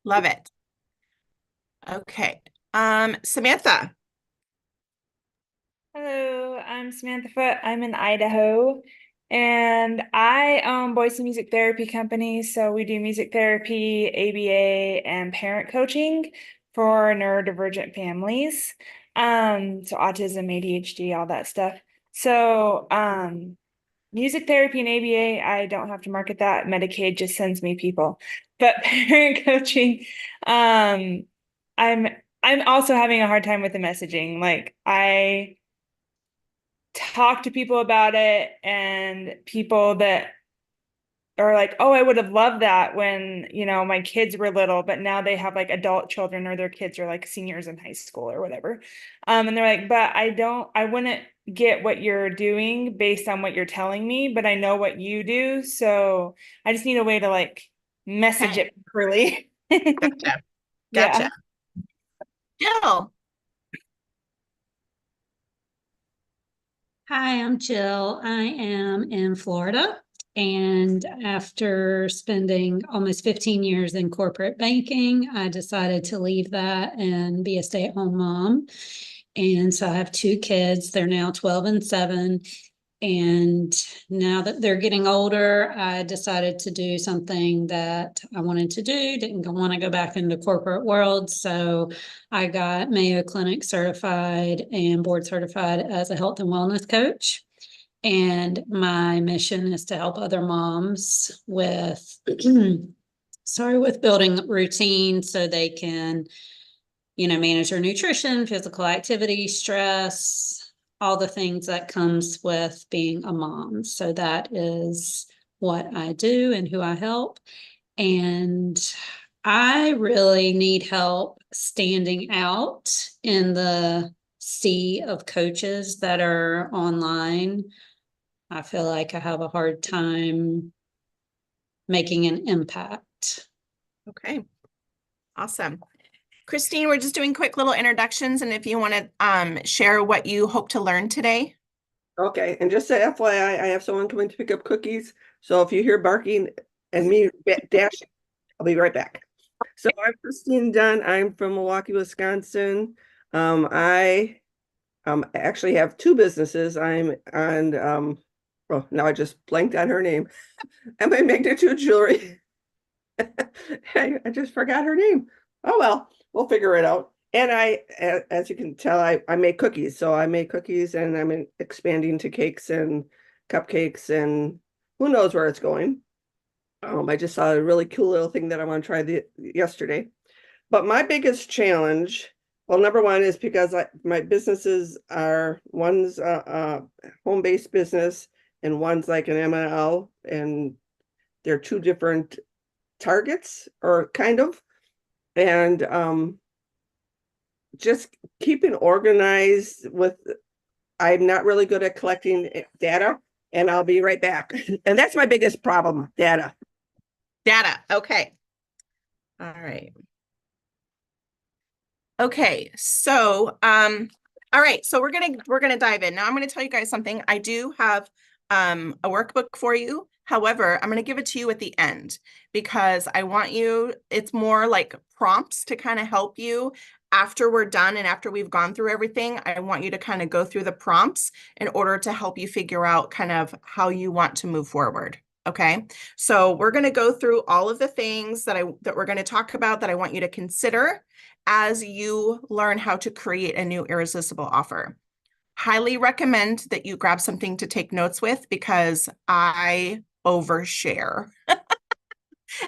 Love it. Okay. Samantha. Hello, I'm Samantha Foote. I'm in Idaho, and I own Boise Music Therapy Company. So we do music therapy, ABA, and parent coaching for neurodivergent families. So autism, ADHD, all that stuff. So, music therapy and ABA, I don't have to market that. Medicaid just sends me people. But parent coaching, um, I'm I'm also having a hard time with the messaging. Like I talk to people about it and people that are like, oh, I would have loved that when, my kids were little, but now they have like adult children or their kids are like seniors in high school or whatever. And they're like, but I wouldn't get what you're doing based on what you're telling me, but I know what you do. So I just need a way to like message Okay. it properly. Gotcha. Yeah. Gotcha. Jill. Hi, I'm Jill. I am in Florida. And after spending almost 15 years in corporate banking, I decided to leave that and be a stay-at-home mom. And so I have two kids. They're now 12 and 7. And now that they're getting older, I decided to do something that I wanted to do, didn't want to go back into corporate world. So I got Mayo Clinic certified and board certified as a health and wellness coach. And my mission is to help other moms with, with building routines so they can, manage their nutrition, physical activity, stress, all the things that comes with being a mom. So that is what I do and who I help. And I really need help standing out in the sea of coaches that are online. I feel like I have a hard time making an impact. Okay. Awesome. Christine, we're just doing quick little introductions, and if you want to share what you hope to learn today. Okay, and just say FYI, I have someone coming to pick up cookies. So if you hear barking and me dashing, I'll be right back. So I'm Christine Dunn. I'm from Milwaukee, Wisconsin. I actually have two businesses. I'm on oh, now I just blanked on her name. Emma Magnitude Jewelry. I just forgot her name. Oh well, we'll figure it out. And as you can tell, I make cookies. So I make cookies and I'm expanding to cakes and cupcakes and who knows where it's going. I just saw a really cool little thing that I want to try yesterday. But my biggest challenge, well, number one is because my businesses are one's home-based business and one's like an M&L, and they're two different targets or kind of. And just keeping organized with, I'm not really good at collecting data, and I'll be right back. And that's my biggest problem, data. Data. Okay. All right. Okay. So, all right. So we're gonna dive in. Now I'm gonna tell you guys something. I do have a workbook for you. However, I'm gonna give it to you at the end because I want you, it's more like prompts to kind of help you after we're done and after we've gone through everything. I want you to kind of go through the prompts in order to help you figure out kind of how you want to move forward. Okay, so we're going to go through all of the things that we're going to talk about that I want you to consider as you learn how to create a new irresistible offer. Highly recommend that you grab something to take notes with because I overshare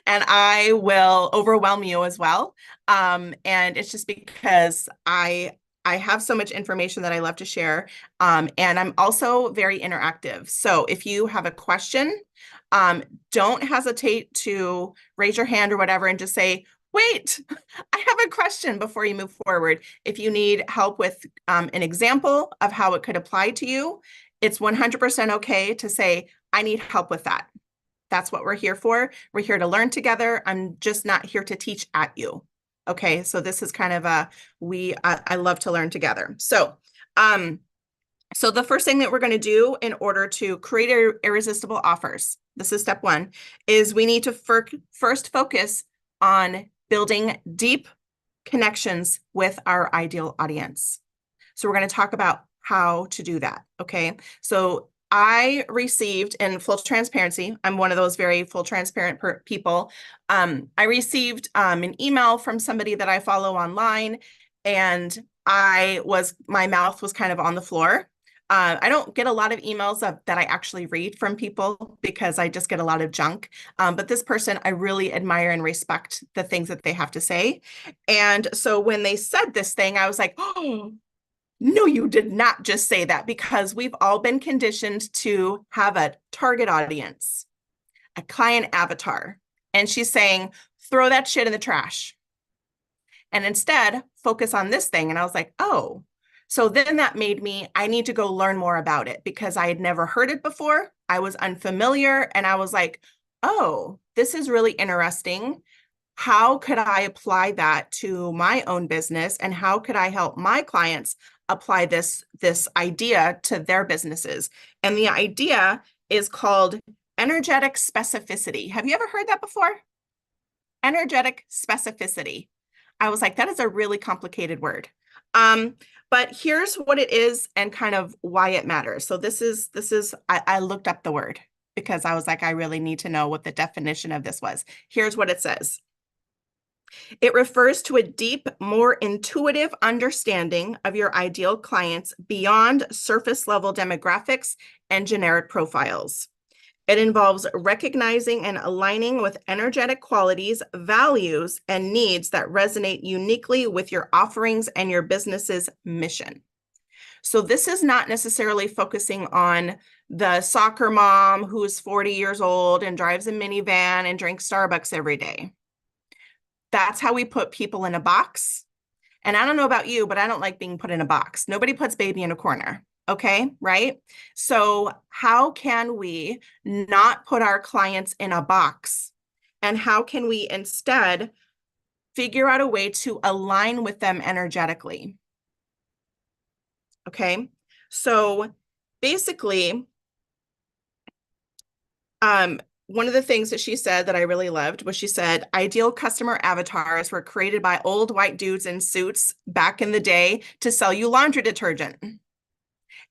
and I will overwhelm you as well. And it's just because I have so much information that I love to share. And I'm also very interactive. So if you have a question, don't hesitate to raise your hand or whatever and just say, wait, I have a question before you move forward. If you need help with an example of how it could apply to you, it's 100% okay to say, I need help with that. That's what we're here for. We're here to learn together. I'm just not here to teach at you. Okay, so this is kind of I love to learn together. So the first thing that we're going to do in order to create irresistible offers, this is step one, is we need to first focus on building deep connections with our ideal audience. So we're going to talk about how to do that. Okay. So I received, in full transparency, I'm one of those very full transparent people. I received an email from somebody that I follow online, and my mouth was kind of on the floor. I don't get a lot of emails that I actually read from people because I just get a lot of junk. But this person, I really admire and respect the things that they have to say. And so when they said this thing, I was like, oh, no, you did not just say that, because we've all been conditioned to have a target audience, a client avatar. And she's saying, throw that shit in the trash. And instead, focus on this thing. And I was like, oh, so then that made me, I need to go learn more about it because I had never heard it before. I was unfamiliar. And I was like, oh, this is really interesting. How could I apply that to my own business? And how could I help my clients apply this idea to their businesses? And the idea is called energetic specificity. Have you ever heard that before? Energetic specificity. I was like, that is a really complicated word. But here's what it is and kind of why it matters. So I looked up the word because I was like, I really need to know what the definition of this was. Here's what it says. It refers to a deep, more intuitive understanding of your ideal clients beyond surface level demographics and generic profiles. It involves recognizing and aligning with energetic qualities, values, and needs that resonate uniquely with your offerings and your business's mission. So this is not necessarily focusing on the soccer mom who's 40 years old and drives a minivan and drinks Starbucks every day. That's how we put people in a box. And I don't know about you, but I don't like being put in a box. Nobody puts baby in a corner. Okay, right? So how can we not put our clients in a box? And how can we instead figure out a way to align with them energetically? Okay, so basically, one of the things that she said that I really loved was she said, ideal customer avatars were created by old white dudes in suits back in the day to sell you laundry detergent.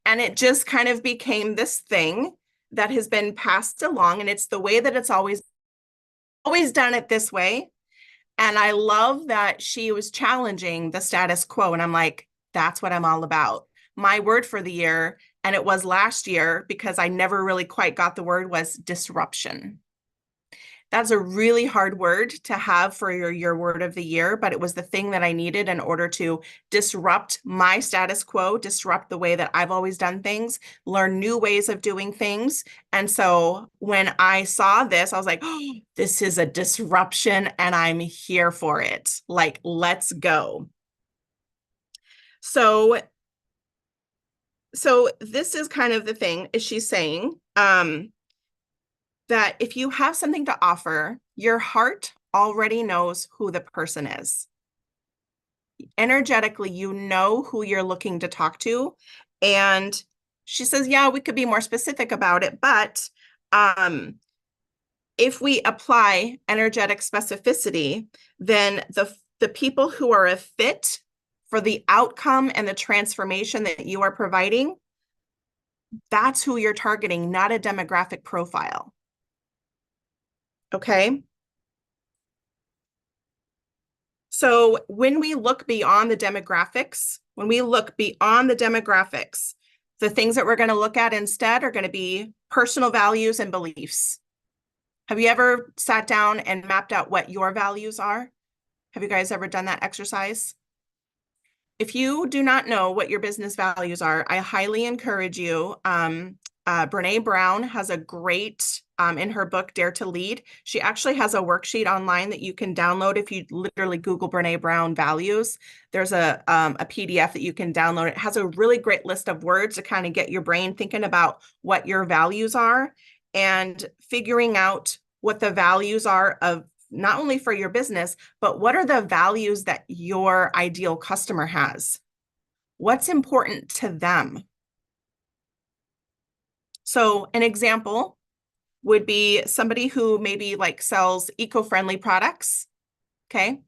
And it just kind of became this thing that has been passed along. And it's the way that it's always done it this way. And I love that she was challenging the status quo. And I'm like, that's what I'm all about. My word for the year, and it was last year because I never really quite got the word, was disruption. That's a really hard word to have for your word of the year, but it was the thing that I needed in order to disrupt my status quo, disrupt the way that I've always done things, learn new ways of doing things. And so when I saw this, I was like, oh, this is a disruption and I'm here for it. Like, let's go. So this is kind of the thing, is she's saying, that if you have something to offer, your heart already knows who the person is. Energetically, you know who you're looking to talk to. And she says, yeah, we could be more specific about it, but if we apply energetic specificity, then the people who are a fit for the outcome and the transformation that you are providing, that's who you're targeting, not a demographic profile. Okay. So when we look beyond the demographics, the things that we're going to look at instead are going to be personal values and beliefs. Have you ever sat down and mapped out what your values are? Have you guys ever done that exercise? If you do not know what your business values are, I highly encourage you. Brene Brown has a great, in her book, Dare to Lead. She actually has a worksheet online that you can download if you literally Google Brene Brown values. There's a PDF that you can download. It has a really great list of words to kind of get your brain thinking about what your values are and figuring out what the values are of not only for your business, but what are the values that your ideal customer has? What's important to them? So an example would be somebody who maybe like sells eco-friendly products. Okay.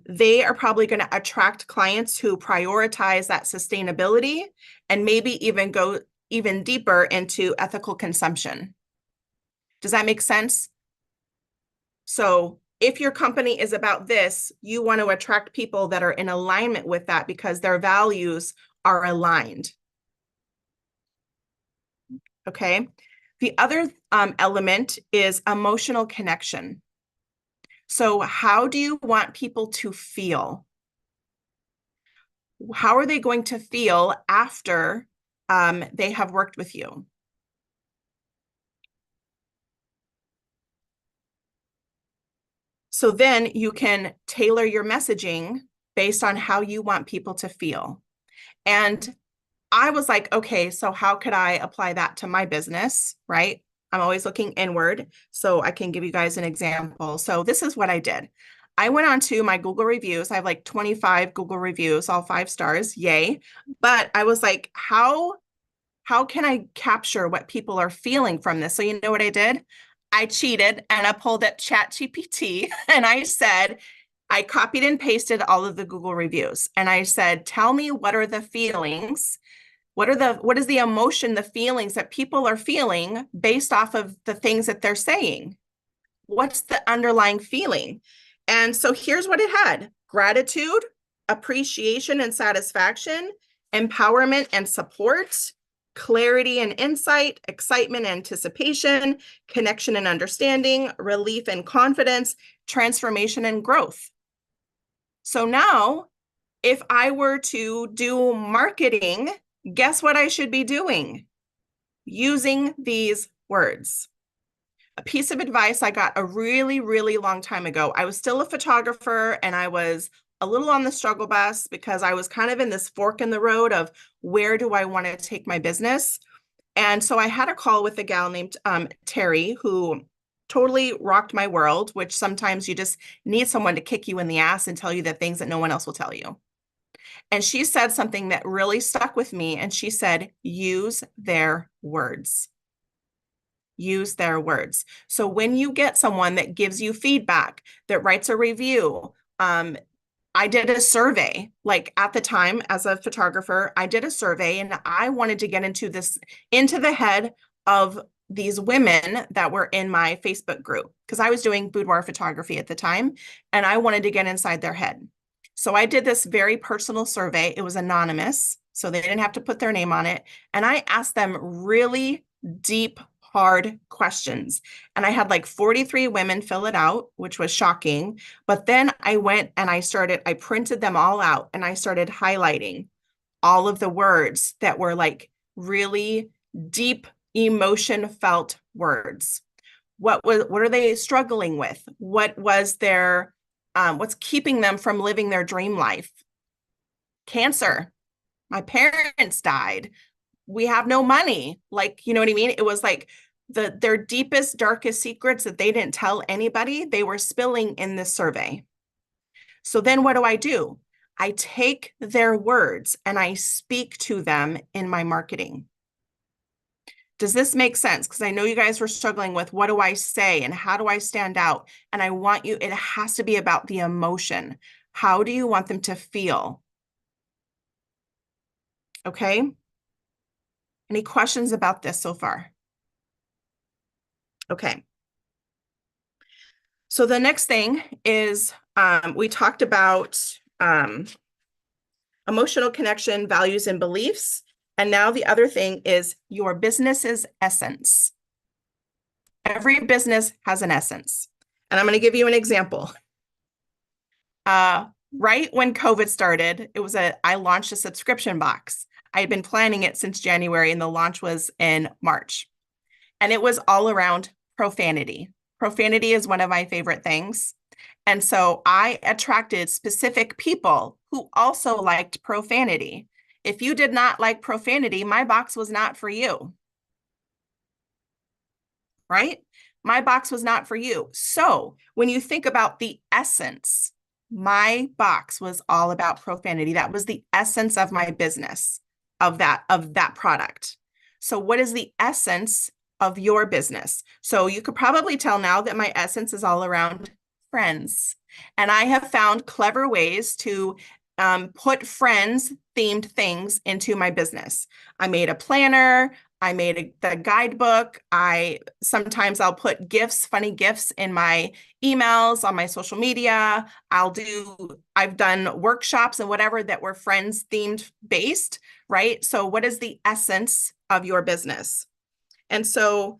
they are probably going to attract clients who prioritize that sustainability and maybe even go even deeper into ethical consumption. Does that make sense? So if your company is about this, you want to attract people that are in alignment with that because their values are aligned. Okay. The other element is emotional connection. So how do you want people to feel? How are they going to feel after they have worked with you? So then you can tailor your messaging based on how you want people to feel. And I was like, okay, so how could I apply that to my business, right? I'm always looking inward, so I can give you guys an example. So this is what I did. I went on to my Google reviews. I have like 25 Google reviews, all 5 stars, yay. But I was like, how can I capture what people are feeling from this? So you know what I did? I cheated and I pulled up ChatGPT and I said, I copied and pasted all of the Google reviews. And I said, tell me what are the feelings? What is the emotion, the feelings that people are feeling based off of the things that they're saying? What's the underlying feeling? And so here's what it had: gratitude, appreciation and satisfaction, empowerment and support, clarity and insight, excitement and anticipation, connection and understanding, relief and confidence, transformation and growth. So now, if I were to do marketing, guess what I should be doing? Using these words. A piece of advice I got a really, really long time ago. I was still a photographer and I was a little on the struggle bus because I was kind of in this fork in the road of where do I want to take my business? And so I had a call with a gal named Terry, who totally rocked my world, which sometimes you just need someone to kick you in the ass and tell you the things that no one else will tell you. And she said something that really stuck with me. And she said, use their words. Use their words. So when you get someone that gives you feedback, that writes a review, I did a survey, like at the time as a photographer, I did a survey and I wanted to get into the head of these women that were in my Facebook group because I was doing boudoir photography at the time and I wanted to get inside their head. So I did this very personal survey. It was anonymous, so they didn't have to put their name on it. And I asked them really deep, hard questions. And I had like 43 women fill it out, which was shocking. But then I went and I printed them all out and I started highlighting all of the words that were like really deep emotion felt words. What are they struggling with? What was their, what's keeping them from living their dream life? Cancer. My parents died. We have no money. Like, you know what I mean? It was like their deepest, darkest secrets that they didn't tell anybody, they were spilling in this survey. So then what do? I take their words and I speak to them in my marketing. Does this make sense? Because I know you guys were struggling with what do I say and how do I stand out? And I want you, it has to be about the emotion. How do you want them to feel? Okay. Any questions about this so far? Okay. So the next thing is we talked about emotional connection, values, and beliefs. And now the other thing is your business's essence. Every business has an essence. And I'm going to give you an example. Right when COVID started, I launched a subscription box. I had been planning it since January and the launch was in March. And it was all around profanity. Profanity is one of my favorite things. And so I attracted specific people who also liked profanity. If you did not like profanity, my box was not for you. Right? My box was not for you. So when you think about the essence, my box was all about profanity. That was the essence of my business, of that product. So what is the essence of your business? So you could probably tell now that my essence is all around friends. And I have found clever ways to put friends themed things into my business. I made a planner. I made the guidebook. Sometimes I'll put gifts, funny gifts in my emails on my social media. I've done workshops and whatever that were friends themed based, right? So what is the essence of your business? And so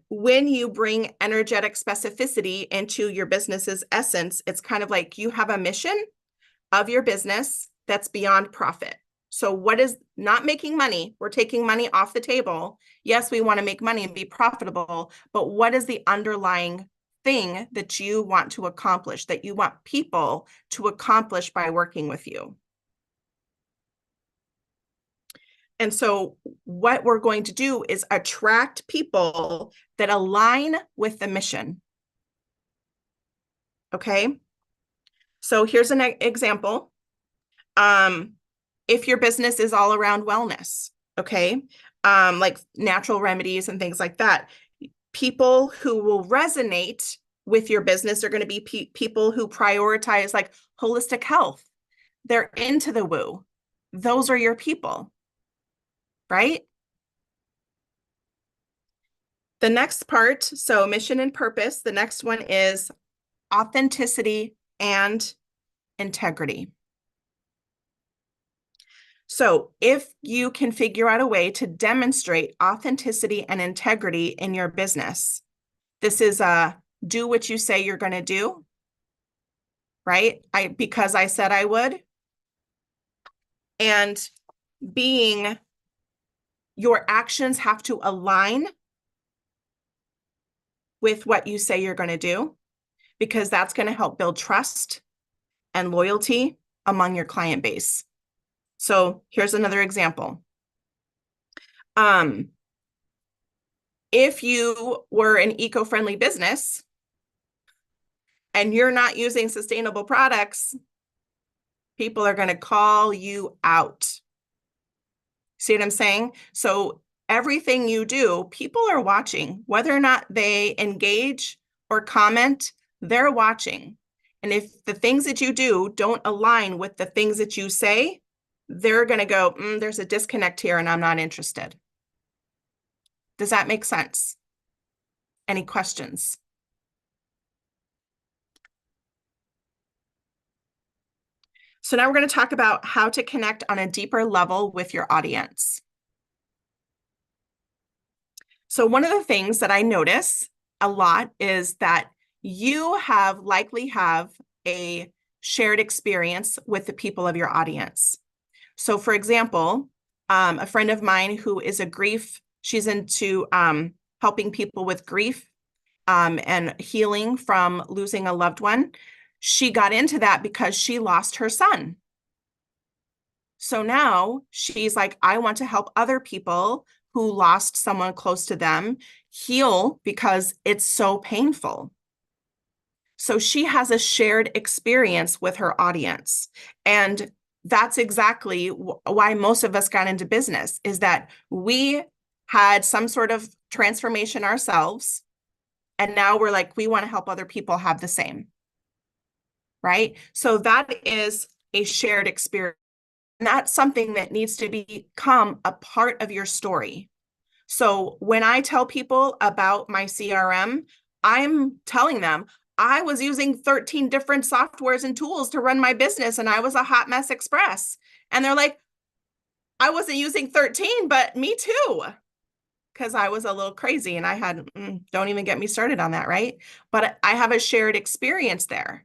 when you bring energetic specificity into your business's essence, it's kind of like you have a mission of your business that's beyond profit. So what is not making money? We're taking money off the table. Yes, we want to make money and be profitable, but what is the underlying thing that you want to accomplish, that you want people to accomplish by working with you? And so what we're going to do is attract people that align with the mission. Okay. So here's an example. If your business is all around wellness, okay, like natural remedies and things like that, people who will resonate with your business are going to be people who prioritize like holistic health. They're into the woo. Those are your people, right? The next part, so mission and purpose, the next one is authenticity and integrity. So if you can figure out a way to demonstrate authenticity and integrity in your business, this is do what you say you're going to do, right? Because I said I would. And your actions have to align with what you say you're going to do, because that's going to help build trust and loyalty among your client base. So here's another example. If you were an eco-friendly business and you're not using sustainable products, people are going to call you out. See what I'm saying? So everything you do, people are watching. Whether or not they engage or comment, they're watching. And if the things that you do don't align with the things that you say, they're going to go, there's a disconnect here and I'm not interested. Does that make sense? Any questions? So now we're going to talk about how to connect on a deeper level with your audience. So one of the things that I notice a lot is that you likely have a shared experience with the people of your audience. So for example, a friend of mine who is she's into helping people with grief and healing from losing a loved one. She got into that because she lost her son. So now she's like, I want to help other people who lost someone close to them heal because it's so painful. So she has a shared experience with her audience. And that's exactly why most of us got into business, is that we had some sort of transformation ourselves. And now we're like, we want to help other people have the same. Right? So that is a shared experience. And that's something that needs to become a part of your story. So when I tell people about my CRM, I'm telling them I was using 13 different softwares and tools to run my business, and I was a hot mess express. And they're like, I wasn't using 13, but me too. Because I was a little crazy and I had, don't even get me started on that, right? But I have a shared experience there,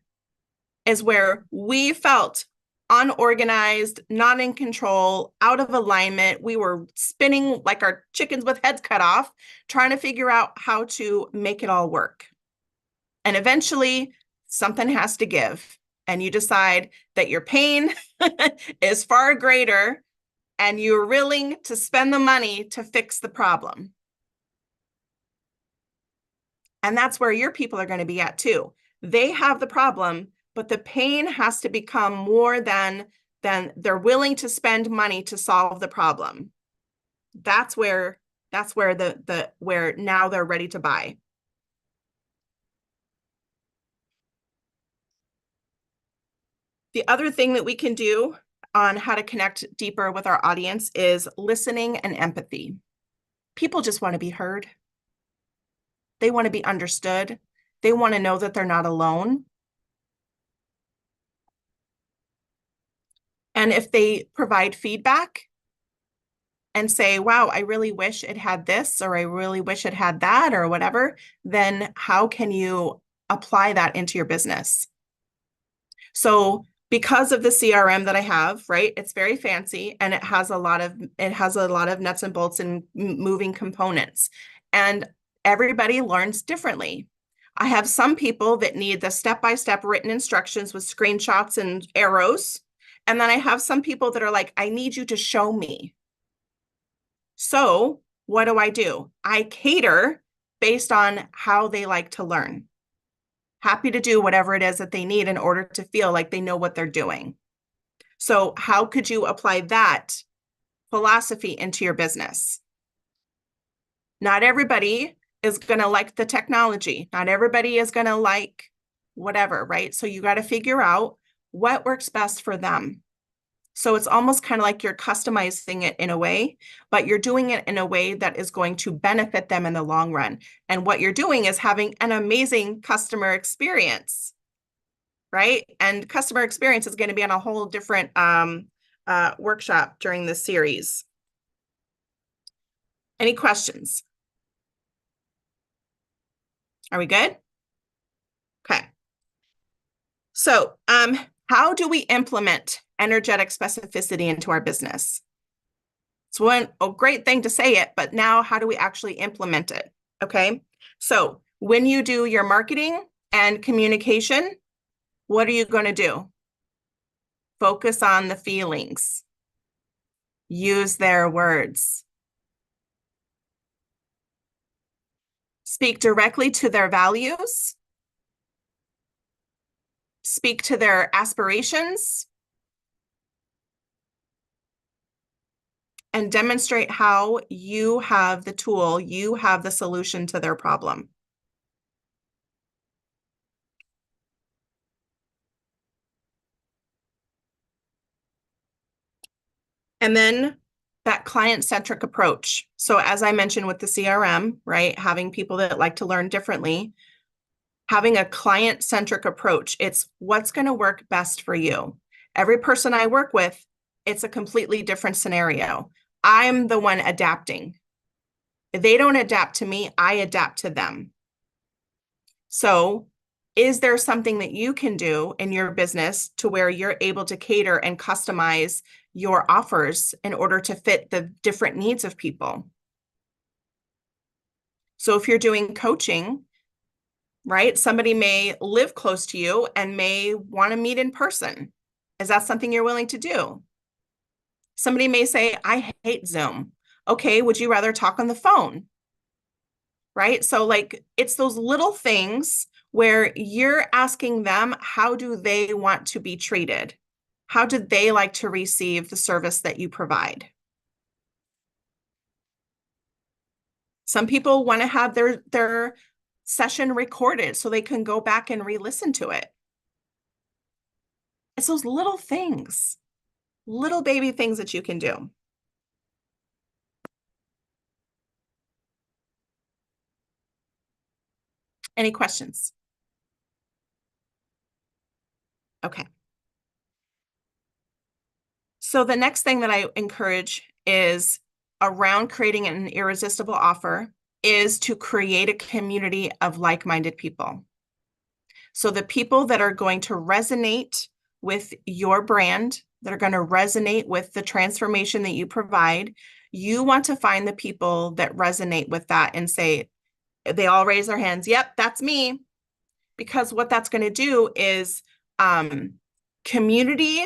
is where we felt unorganized, not in control, out of alignment. We were spinning like our chickens with heads cut off, trying to figure out how to make it all work. And eventually something has to give. And you decide that your pain is far greater and you're willing to spend the money to fix the problem. And that's where your people are going to be at too. They have the problem, but the pain has to become more than they're willing to spend money to solve the problem. That's where where now they're ready to buy. The other thing that we can do on how to connect deeper with our audience is listening and empathy. People just want to be heard. They want to be understood. They want to know that they're not alone. And if they provide feedback and say, wow, I really wish it had this, or I really wish it had that, or whatever, then how can you apply that into your business? So because of the CRM that I have, right, it's very fancy and it has a lot of nuts and bolts and moving components. And everybody learns differently. I have some people that need the step-by-step written instructions with screenshots and arrows. And then I have some people that are like, I need you to show me. So what do? I cater based on how they like to learn. Happy to do whatever it is that they need in order to feel like they know what they're doing. So how could you apply that philosophy into your business? Not everybody is going to like the technology. Not everybody is going to like whatever, right? So you got to figure out what works best for them. So it's almost kind of like you're customizing it in a way, but you're doing it in a way that is going to benefit them in the long run. And what you're doing is having an amazing customer experience, right? And customer experience is going to be on a whole different workshop during this series. Any questions? Are we good? Okay. So how do we implement energetic specificity into our business? It's a great thing to say it, but now how do we actually implement it? Okay. So when you do your marketing and communication, what are you going to do? Focus on the feelings. Use their words. Speak directly to their values. Speak to their aspirations. And demonstrate how you have the tool, you have the solution to their problem. And then that client-centric approach. So as I mentioned with the CRM, right, having people that like to learn differently, having a client-centric approach, it's what's going to work best for you. Every person I work with, it's a completely different scenario. I'm the one adapting. They don't adapt to me, I adapt to them. So is there something that you can do in your business to where you're able to cater and customize your offers in order to fit the different needs of people? So if you're doing coaching, right, somebody may live close to you and may want to meet in person. Is that something you're willing to do? Somebody may say, I hate Zoom. Okay, would you rather talk on the phone? Right? So like, it's those little things where you're asking them, how do they want to be treated? How do they like to receive the service that you provide? Some people want to have their session recorded so they can go back and re-listen to it. It's those little things, little baby things that you can do. Any questions? Okay. So the next thing that I encourage is around creating an irresistible offer is to create a community of like-minded people. So the people that are going to resonate with your brand, that are going to resonate with the transformation that you provide, you want to find the people that resonate with that and say, they all raise their hands, yep, that's me. Because what that's going to do is community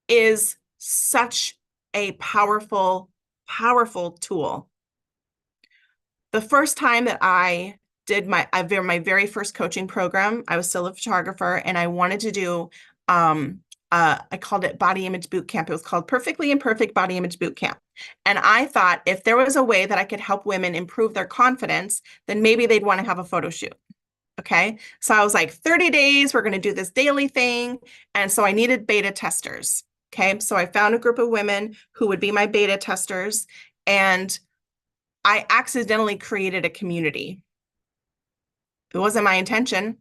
is such a powerful, powerful tool. The first time that I did my very first coaching program, I was still a photographer and I wanted to do, I called it Body Image Boot Camp. It was called Perfectly Imperfect Body Image Boot Camp. And I thought if there was a way that I could help women improve their confidence, then maybe they'd want to have a photo shoot. Okay. So I was like, 30 days, we're going to do this daily thing. And so I needed beta testers. Okay. So I found a group of women who would be my beta testers. And I accidentally created a community. It wasn't my intention,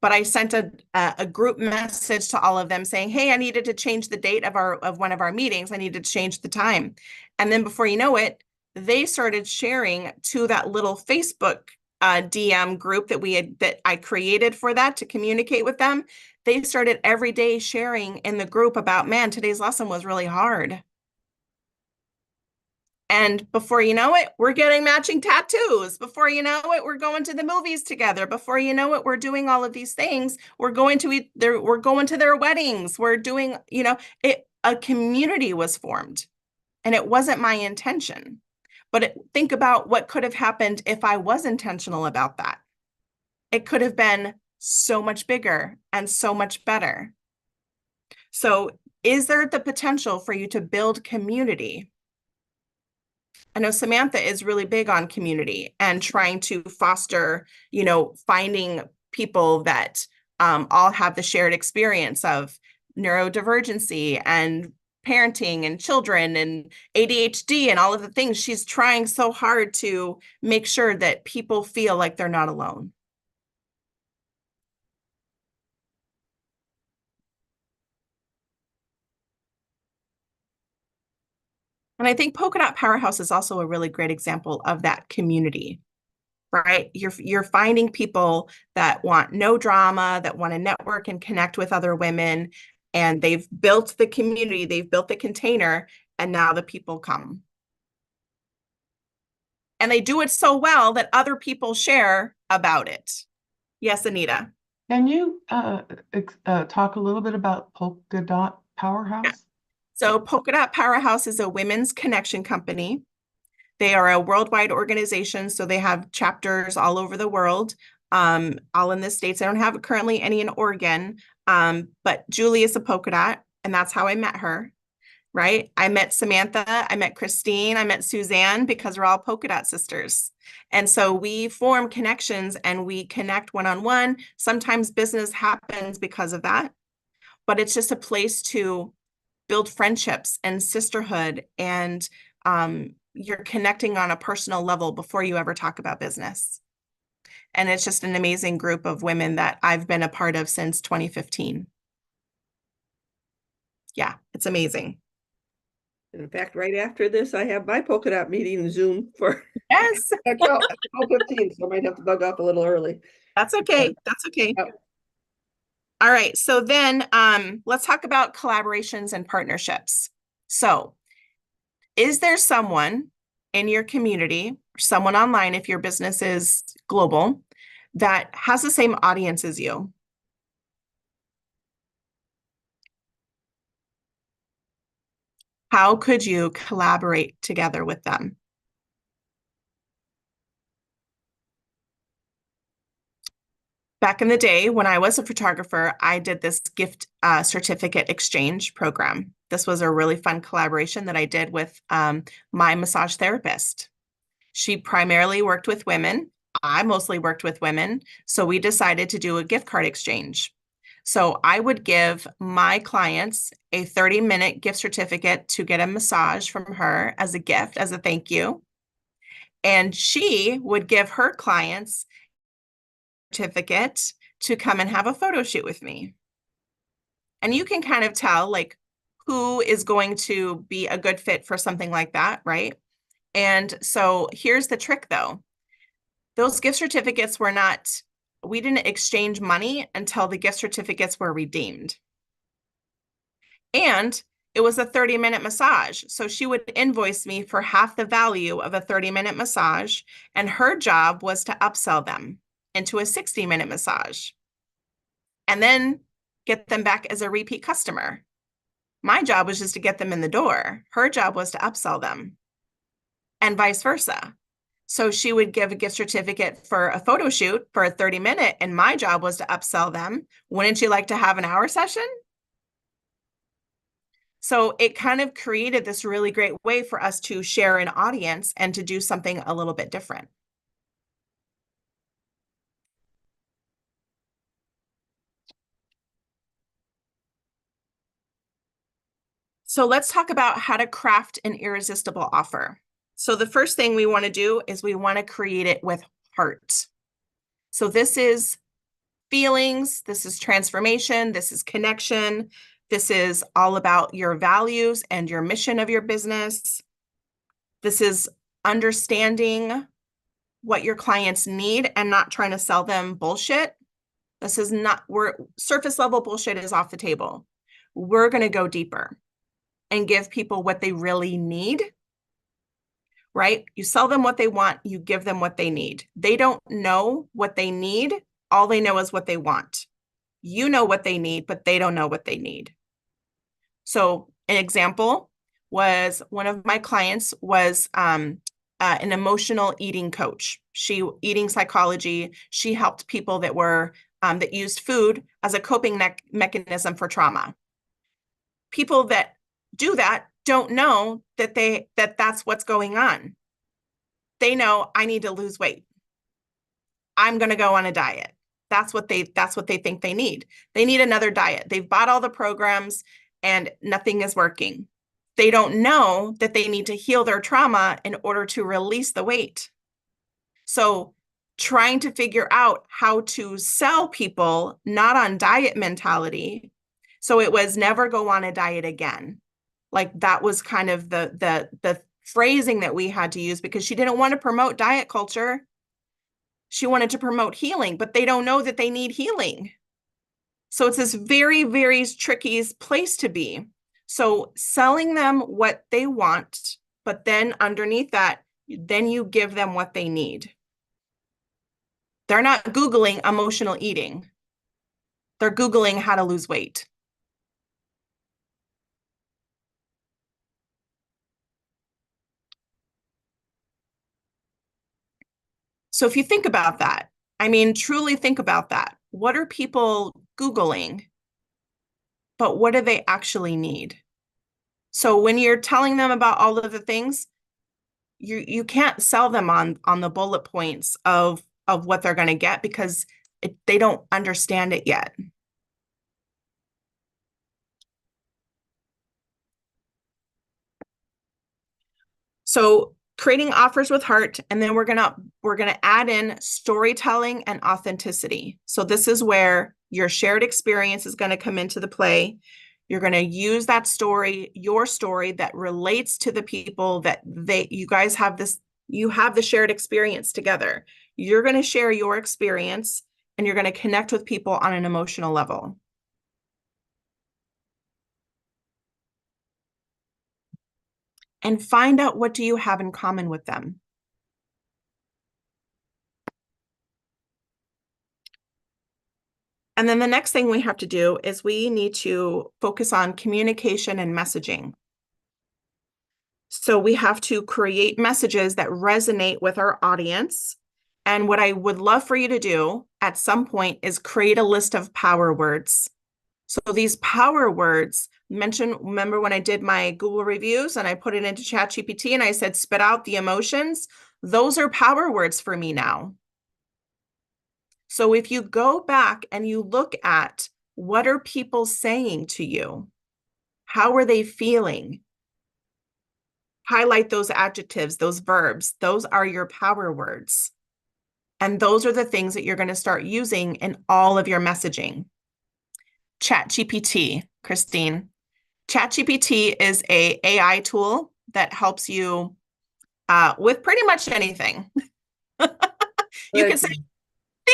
but I sent a group message to all of them saying, hey, I needed to change the date of one of our meetings. I needed to change the time. And then before you know it, they started sharing to that little Facebook DM group that I created for that to communicate with them. They started every day sharing in the group about, man, today's lesson was really hard. And before you know it, we're getting matching tattoos. Before you know it, we're going to the movies together. Before you know it, we're doing all of these things. We're going to their weddings. We're doing, a community was formed. And it wasn't my intention. But think about what could have happened if I was intentional about that. It could have been so much bigger and so much better. So, is there the potential for you to build community? I know Samantha is really big on community and trying to foster, finding people that all have the shared experience of neurodivergency and parenting and children and ADHD and all of the things. She's trying so hard to make sure that people feel like they're not alone. And I think Polka Dot Powerhouse is also a really great example of that community, right? You're finding people that want no drama, that want to network and connect with other women, and they've built the community, they've built the container, and now the people come. And they do it so well that other people share about it. Yes, Anita. Can you talk a little bit about Polka Dot Powerhouse? So Polka Dot Powerhouse is a women's connection company. They are a worldwide organization, so they have chapters all over the world, all in the States. I don't have currently any in Oregon, but Julie is a polka dot, and that's how I met her, right? I met Samantha, I met Christine, I met Suzanne because we're all polka dot sisters. And so we form connections and we connect one-on-one. Sometimes business happens because of that, but it's just a place to build friendships and sisterhood, and you're connecting on a personal level before you ever talk about business. And it's just an amazing group of women that I've been a part of since 2015. Yeah, it's amazing. In fact, right after this, I have my polka dot meeting Zoom for Yes, 12:15, so I might have to bug off a little early. that's okay. That's okay. Yep. All right, so then let's talk about collaborations and partnerships. So is there someone in your community, someone online, if your business is global, that has the same audience as you? How could you collaborate together with them? Back in the day, when I was a photographer, I did this gift certificate exchange program. This was a really fun collaboration that I did with my massage therapist. She primarily worked with women. I mostly worked with women. So we decided to do a gift card exchange. So I would give my clients a 30-minute gift certificate to get a massage from her as a gift, as a thank you. And she would give her clients certificate to come and have a photo shoot with me. And you can kind of tell like who is going to be a good fit for something like that, right? And so here's the trick though. Those gift certificates we didn't exchange money until the gift certificates were redeemed. And it was a 30-minute massage. So she would invoice me for half the value of a 30-minute massage. And her job was to upsell them into a 60-minute massage and then get them back as a repeat customer. My job was just to get them in the door. Her job was to upsell them and vice versa. So she would give a gift certificate for a photo shoot for a 30-minute, and my job was to upsell them. Wouldn't you like to have an hour session? So it kind of created this really great way for us to share an audience and to do something a little bit different. So let's talk about how to craft an irresistible offer. So the first thing we want to do is we want to create it with heart. So this is feelings, this is transformation, this is connection, this is all about your values and your mission of your business. This is understanding what your clients need and not trying to sell them bullshit. This is not, surface level bullshit is off the table. We're going to go deeper and give people what they really need, right? You sell them what they want, you give them what they need. They don't know what they need. All they know is what they want. You know what they need, but they don't know what they need. So an example was one of my clients was an emotional eating coach. Eating psychology. She helped people that were that used food as a coping mechanism for trauma. People that do that don't know that that's what's going on. They know I need to lose weight. I'm going to go on a diet. That's what they think they need. They need another diet. They've bought all the programs and nothing is working. They don't know that they need to heal their trauma in order to release the weight. So trying to figure out how to sell people not on diet mentality. So it was never go on a diet again. Like that was kind of the phrasing that we had to use because she didn't want to promote diet culture. She wanted to promote healing, but they don't know that they need healing. So it's this very, very tricky place to be. So selling them what they want, but then underneath that, then you give them what they need. They're not Googling emotional eating. They're Googling how to lose weight. So if you think about that, I mean, truly think about that. What are people Googling? But what do they actually need? So when you're telling them about all of the things, you can't sell them on the bullet points of what they're going to get because they don't understand it yet. So creating offers with heart, and then we're gonna add in storytelling and authenticity. So this is where your shared experience is going to come into the play. You're going to use that story, your story that relates to the people that you guys have this, you have the shared experience together. You're going to share your experience and you're going to connect with people on an emotional level. And find out what do you have in common with them. And then the next thing we have to do is we need to focus on communication and messaging. So we have to create messages that resonate with our audience. And what I would love for you to do at some point is create a list of power words. So these power words remember when I did my Google reviews and I put it into ChatGPT and I said, spit out the emotions. Those are power words for me now. So if you go back and you look at what are people saying to you? How are they feeling? Highlight those adjectives, those verbs. Those are your power words. And those are the things that you're going to start using in all of your messaging. ChatGPT, Christine. ChatGPT is an AI tool that helps you with pretty much anything. You can say,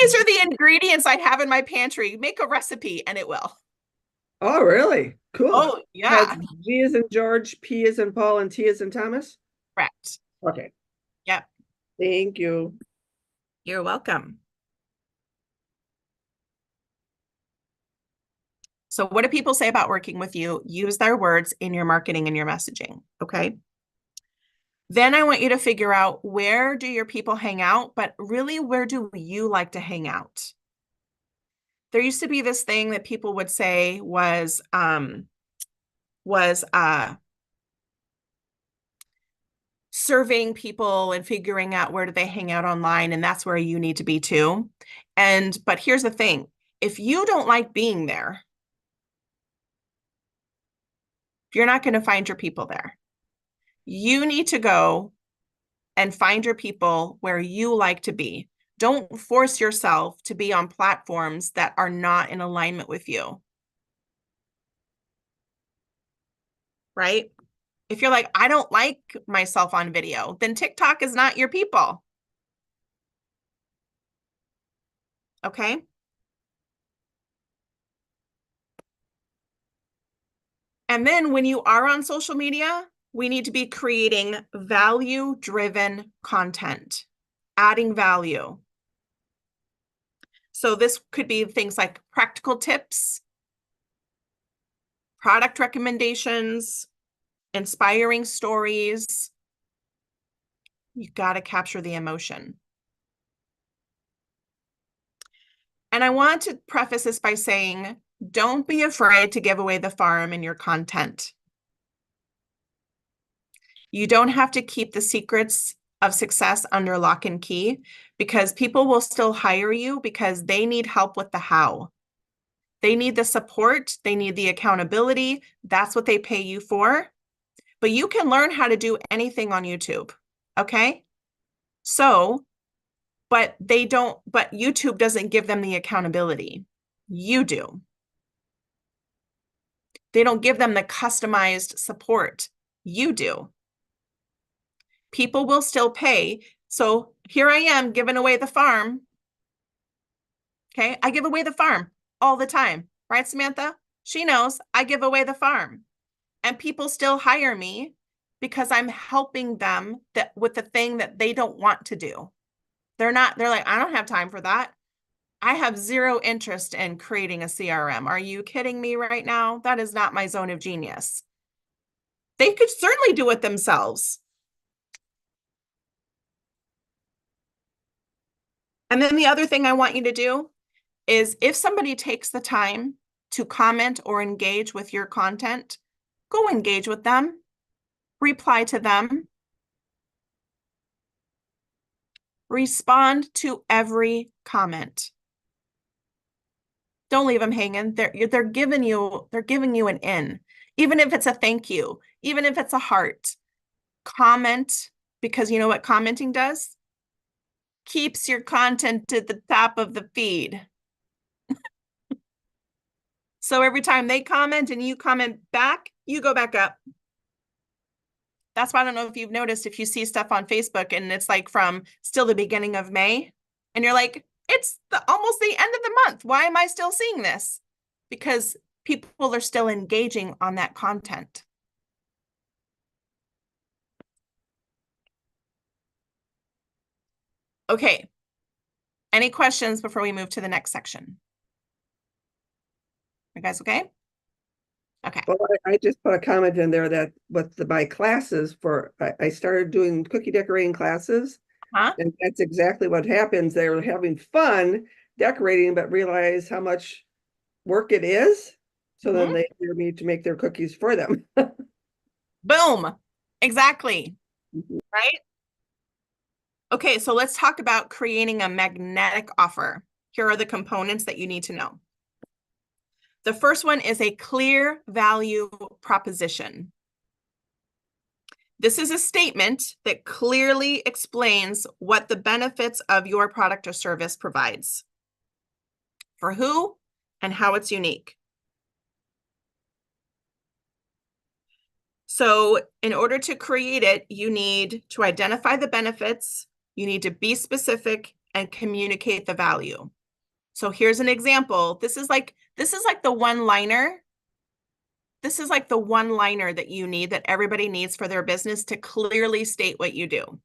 these are the ingredients I have in my pantry. Make a recipe, and it will. Oh, really? Cool. Oh, yeah. Has G as in George, P as in Paul, and T as in Thomas? Correct. Okay. Yep. Thank you. You're welcome. So what do people say about working with you? Use their words in your marketing and your messaging, okay? Then I want you to figure out where do your people hang out, but really where do you like to hang out? There used to be this thing that people would say was surveying people and figuring out where do they hang out online, and that's where you need to be too. But here's the thing, if you don't like being there, you're not going to find your people there. You need to go and find your people where you like to be. Don't force yourself to be on platforms that are not in alignment with you. Right? If you're like, I don't like myself on video, then TikTok is not your people. Okay? And then when you are on social media, we need to be creating value-driven content, adding value. So this could be things like practical tips, product recommendations, inspiring stories. You got to capture the emotion. And I want to preface this by saying, don't be afraid to give away the farm in your content. You don't have to keep the secrets of success under lock and key, because people will still hire you because they need help with the how. They need the support. They need the accountability. That's what they pay you for. But you can learn how to do anything on YouTube. Okay? So, but YouTube doesn't give them the accountability. You do. They don't give them the customized support. You do. People will still pay. So here I am giving away the farm. Okay, I give away the farm all the time, right, Samantha? She knows I give away the farm. And people still hire me because I'm helping them with the thing that they don't want to do. They're like, I don't have time for that. I have zero interest in creating a CRM. Are you kidding me right now? That is not my zone of genius. They could certainly do it themselves. And then the other thing I want you to do is, if somebody takes the time to comment or engage with your content, go engage with them, reply to them, respond to every comment. Don't leave them hanging. They're giving you an in. Even if it's a thank you, even if it's a heart, comment, because you know what commenting does? Keeps your content at the top of the feed. So every time they comment and you comment back, you go back up. That's why I don't know if you've noticed, if you see stuff on Facebook and it's like from still the beginning of May, and you're like, it's almost the end of the month. Why am I still seeing this? Because people are still engaging on that content. Okay. Any questions before we move to the next section? You guys okay? Okay. Well, I just put a comment in there that with my classes I started doing cookie decorating classes. Huh? And that's exactly what happens. They're having fun decorating, but realize how much work it is. So then they hire me to make their cookies for them. Boom. Exactly. Right? Okay, so let's talk about creating a magnetic offer. Here are the components that you need to know. The first one is a clear value proposition. This is a statement that clearly explains what the benefits of your product or service provides, for who and how it's unique. So in order to create it, you need to identify the benefits, you need to be specific, and communicate the value. So here's an example. This is like the one-liner. This is like the one-liner that you need, that everybody needs for their business to clearly state what you do.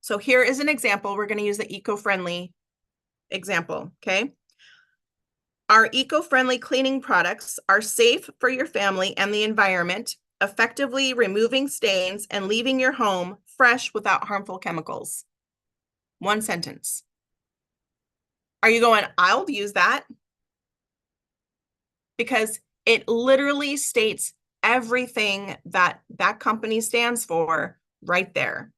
So here is an example. We're going to use the eco-friendly example, okay? Our eco-friendly cleaning products are safe for your family and the environment, effectively removing stains and leaving your home fresh without harmful chemicals. One sentence. Are you going, I'll use that? Because it literally states everything that that company stands for right there.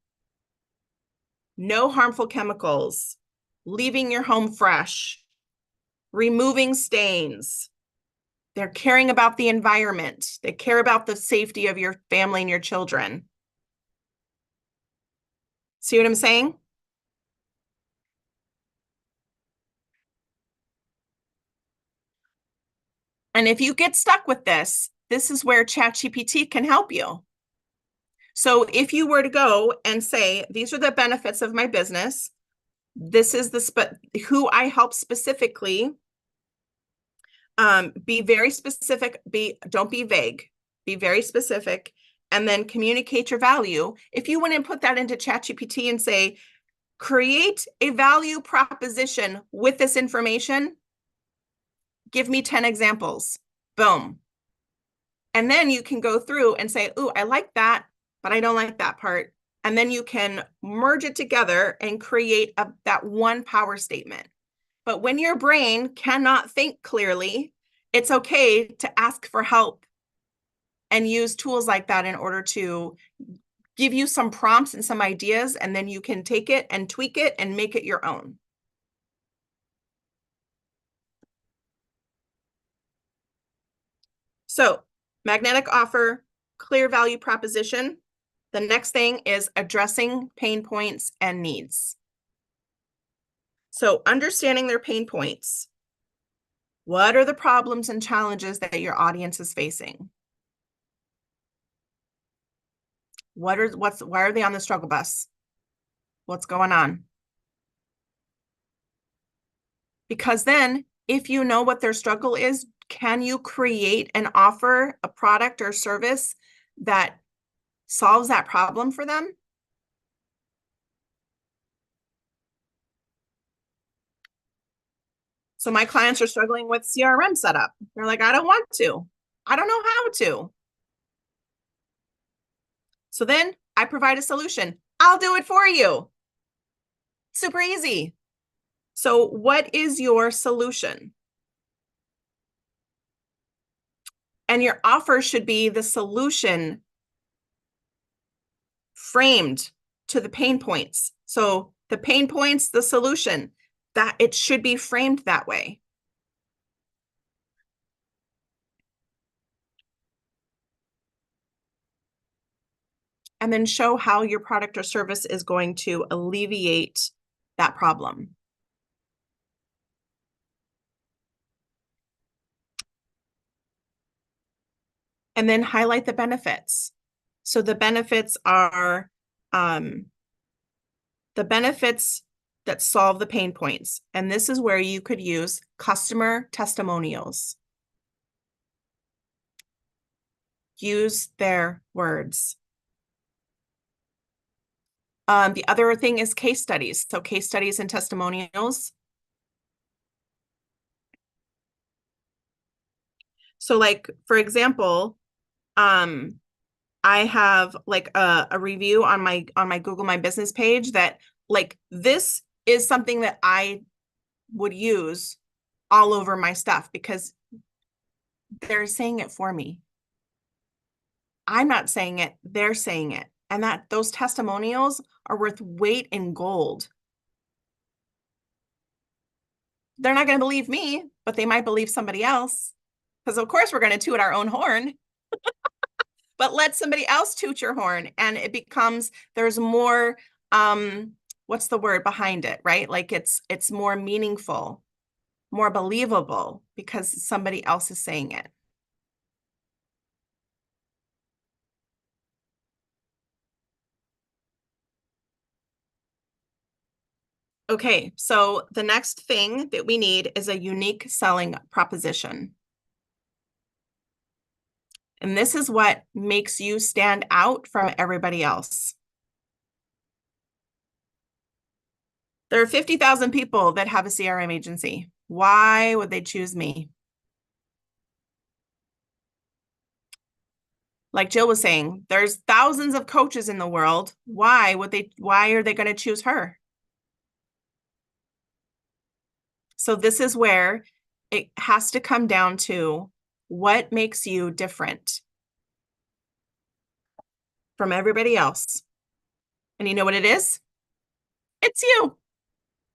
No harmful chemicals, leaving your home fresh, removing stains. They're caring about the environment. They care about the safety of your family and your children. See what I'm saying? And if you get stuck with this, this is where ChatGPT can help you. So if you were to go and say, these are the benefits of my business, this is who I help specifically, be very specific, don't be vague, be very specific, and then communicate your value. If you went and put that into ChatGPT and say, create a value proposition with this information, give me 10 examples. Boom. And then you can go through and say, ooh, I like that, but I don't like that part. And then you can merge it together and create that one power statement. But when your brain cannot think clearly, it's okay to ask for help and use tools like that in order to give you some prompts and some ideas, and then you can take it and tweak it and make it your own. So, magnetic offer, clear value proposition. The next thing is addressing pain points and needs. So, understanding their pain points. What are the problems and challenges that your audience is facing? Why are they on the struggle bus? What's going on? Because then, if you know what their struggle is, can you create and offer a product or service that solves that problem for them? So my clients are struggling with CRM setup. They're like, I don't want to. I don't know how to. So then I provide a solution. I'll do it for you. Super easy. So what is your solution? And your offer should be the solution framed to the pain points. So the pain points, the solution, that it should be framed that way. And then show how your product or service is going to alleviate that problem. And then highlight the benefits. So the benefits are the benefits that solve the pain points. And this is where you could use customer testimonials. Use their words. The other thing is case studies. So case studies and testimonials. So like, for example, I have like a review on my Google My Business page that like, this is something that I would use all over my stuff because they're saying it for me. I'm not saying it, they're saying it. And that those testimonials are worth weight in gold. They're not going to believe me, but they might believe somebody else. Because of course we're going to toot our own horn. But let somebody else toot your horn and it becomes, there's more, what's the word behind it, right? Like it's more meaningful, more believable because somebody else is saying it. Okay, so the next thing that we need is a unique selling proposition. And this is what makes you stand out from everybody else. There are 50,000 people that have a CRM agency. Why would they choose me? Like Jill was saying, there's thousands of coaches in the world. Why are they going to choose her? So this is where it has to come down to what makes you different from everybody else. And you know what it is? It's you.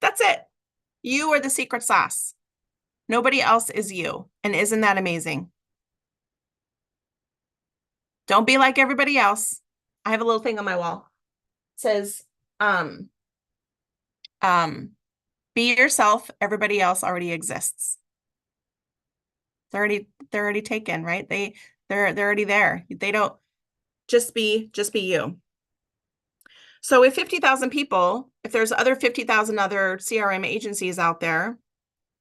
That's it. You are the secret sauce. Nobody else is you. And isn't that amazing? Don't be like everybody else. I have a little thing on my wall. It says, be yourself. Everybody else already exists. They're already taken, right? They're already there. They don't just be you. So if 50,000 people, if there's other 50,000 other CRM agencies out there,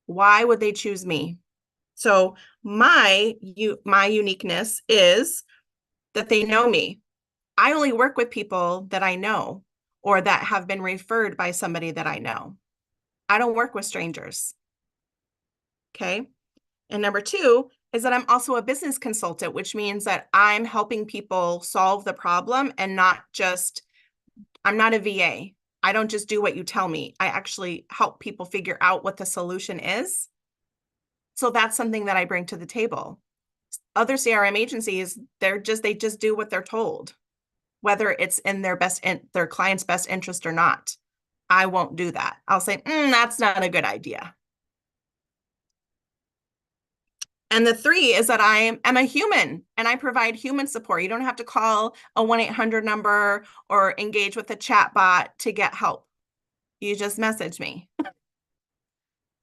why would they choose me? So my uniqueness is that they know me. I only work with people that I know or that have been referred by somebody that I know. I don't work with strangers. Okay. And number two is that I'm also a business consultant, which means that I'm helping people solve the problem and I'm not a VA. I don't just do what you tell me. I actually help people figure out what the solution is. So that's something that I bring to the table. Other CRM agencies, they just do what they're told, whether it's in their client's best interest or not. I won't do that. I'll say, that's not a good idea. And the three is that I am a human and I provide human support. You don't have to call a 1-800 number or engage with a chat bot to get help. You just message me,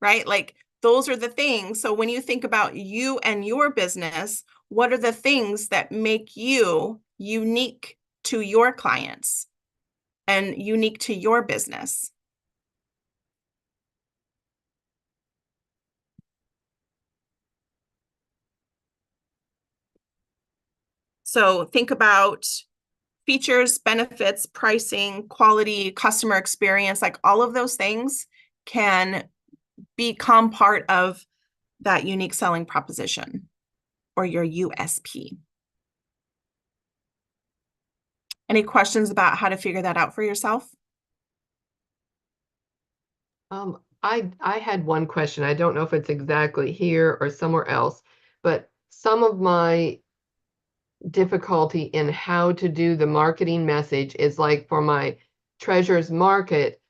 right? Like those are the things. So when you think about you and your business, what are the things that make you unique to your clients and unique to your business? So think about features, benefits, pricing, quality, customer experience, like all of those things can become part of that unique selling proposition or your USP. Any questions about how to figure that out for yourself? I had one question. I don't know if it's exactly here or somewhere else, but some of my difficulty in how to do the marketing message is like for my Treasures Market,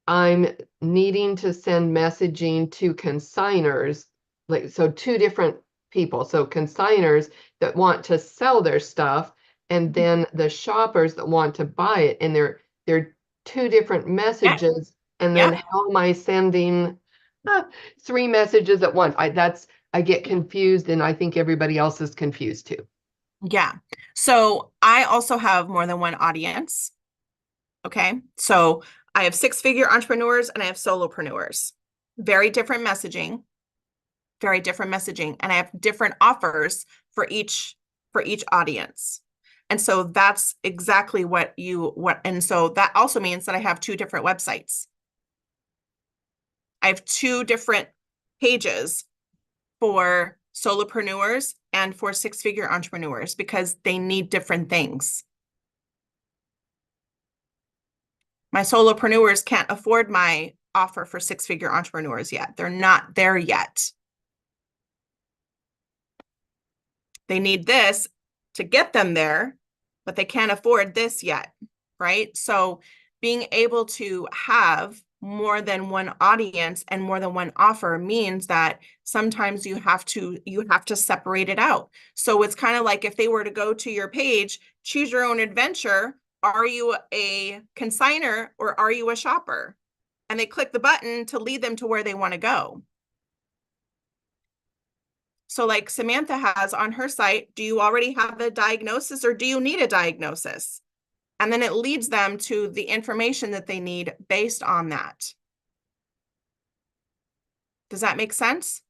I'm needing to send messaging to consigners, like so two different people. So consigners that want to sell their stuff, and then the shoppers that want to buy it, and they're two different messages. And then how am I sending three messages at once? I get confused, and I think everybody else is confused too. Yeah. So I also have more than one audience. Okay. So I have 6-figure entrepreneurs and I have solopreneurs. Very different messaging. And I have different offers for each audience. And so that's exactly and so that also means that I have 2 different websites. I have 2 different pages for solopreneurs and for 6-figure entrepreneurs because they need different things. My solopreneurs can't afford my offer for 6-figure entrepreneurs yet. They're not there yet. They need this to get them there, but they can't afford this yet, right? So being able to have more than one audience and more than one offer means that sometimes you have to separate it out. So it's kind of like if they were to go to your page, choose your own adventure. Are you a consigner or are you a shopper? And they click the button to lead them to where they want to go. So like Samantha has on her site, do you already have a diagnosis or do you need a diagnosis? And then it leads them to the information that they need based on that. Does that make sense?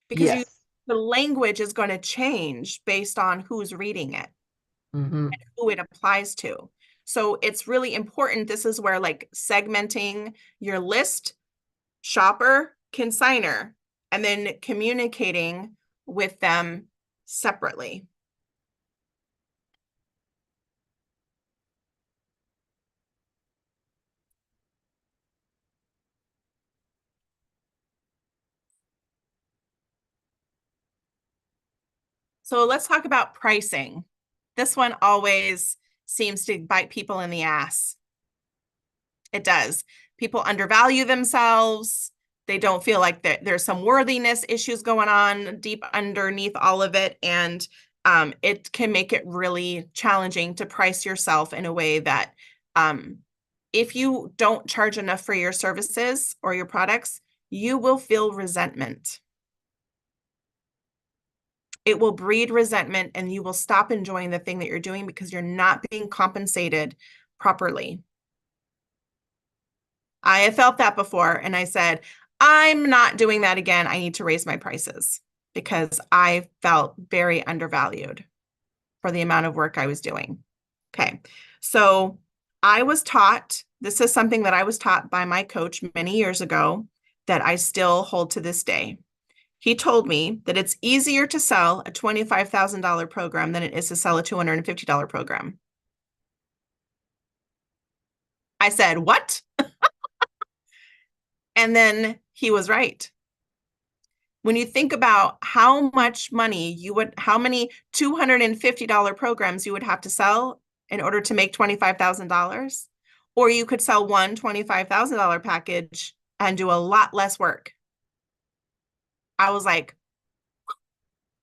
Because Yes. the language is going to change based on who's reading it and who it applies to. So it's really important. This is where like segmenting your list, shopper, consigner, and then communicating with them separately. So let's talk about pricing. This one always seems to bite people in the ass. It does. People undervalue themselves. They don't feel like there's some worthiness issues going on deep underneath all of it. And it can make it really challenging to price yourself in a way that if you don't charge enough for your services or your products, you will feel resentment. It will breed resentment and you will stop enjoying the thing that you're doing because you're not being compensated properly. I have felt that before and I said, I'm not doing that again. I need to raise my prices because I felt very undervalued for the amount of work I was doing. Okay, so I was taught, this is something that I was taught by my coach many years ago that I still hold to this day. He told me that it's easier to sell a $25,000 program than it is to sell a $250 program. I said, what? And then he was right. When you think about how much money how many $250 programs you would have to sell in order to make $25,000, or you could sell one $25,000 package and do a lot less work. I was like,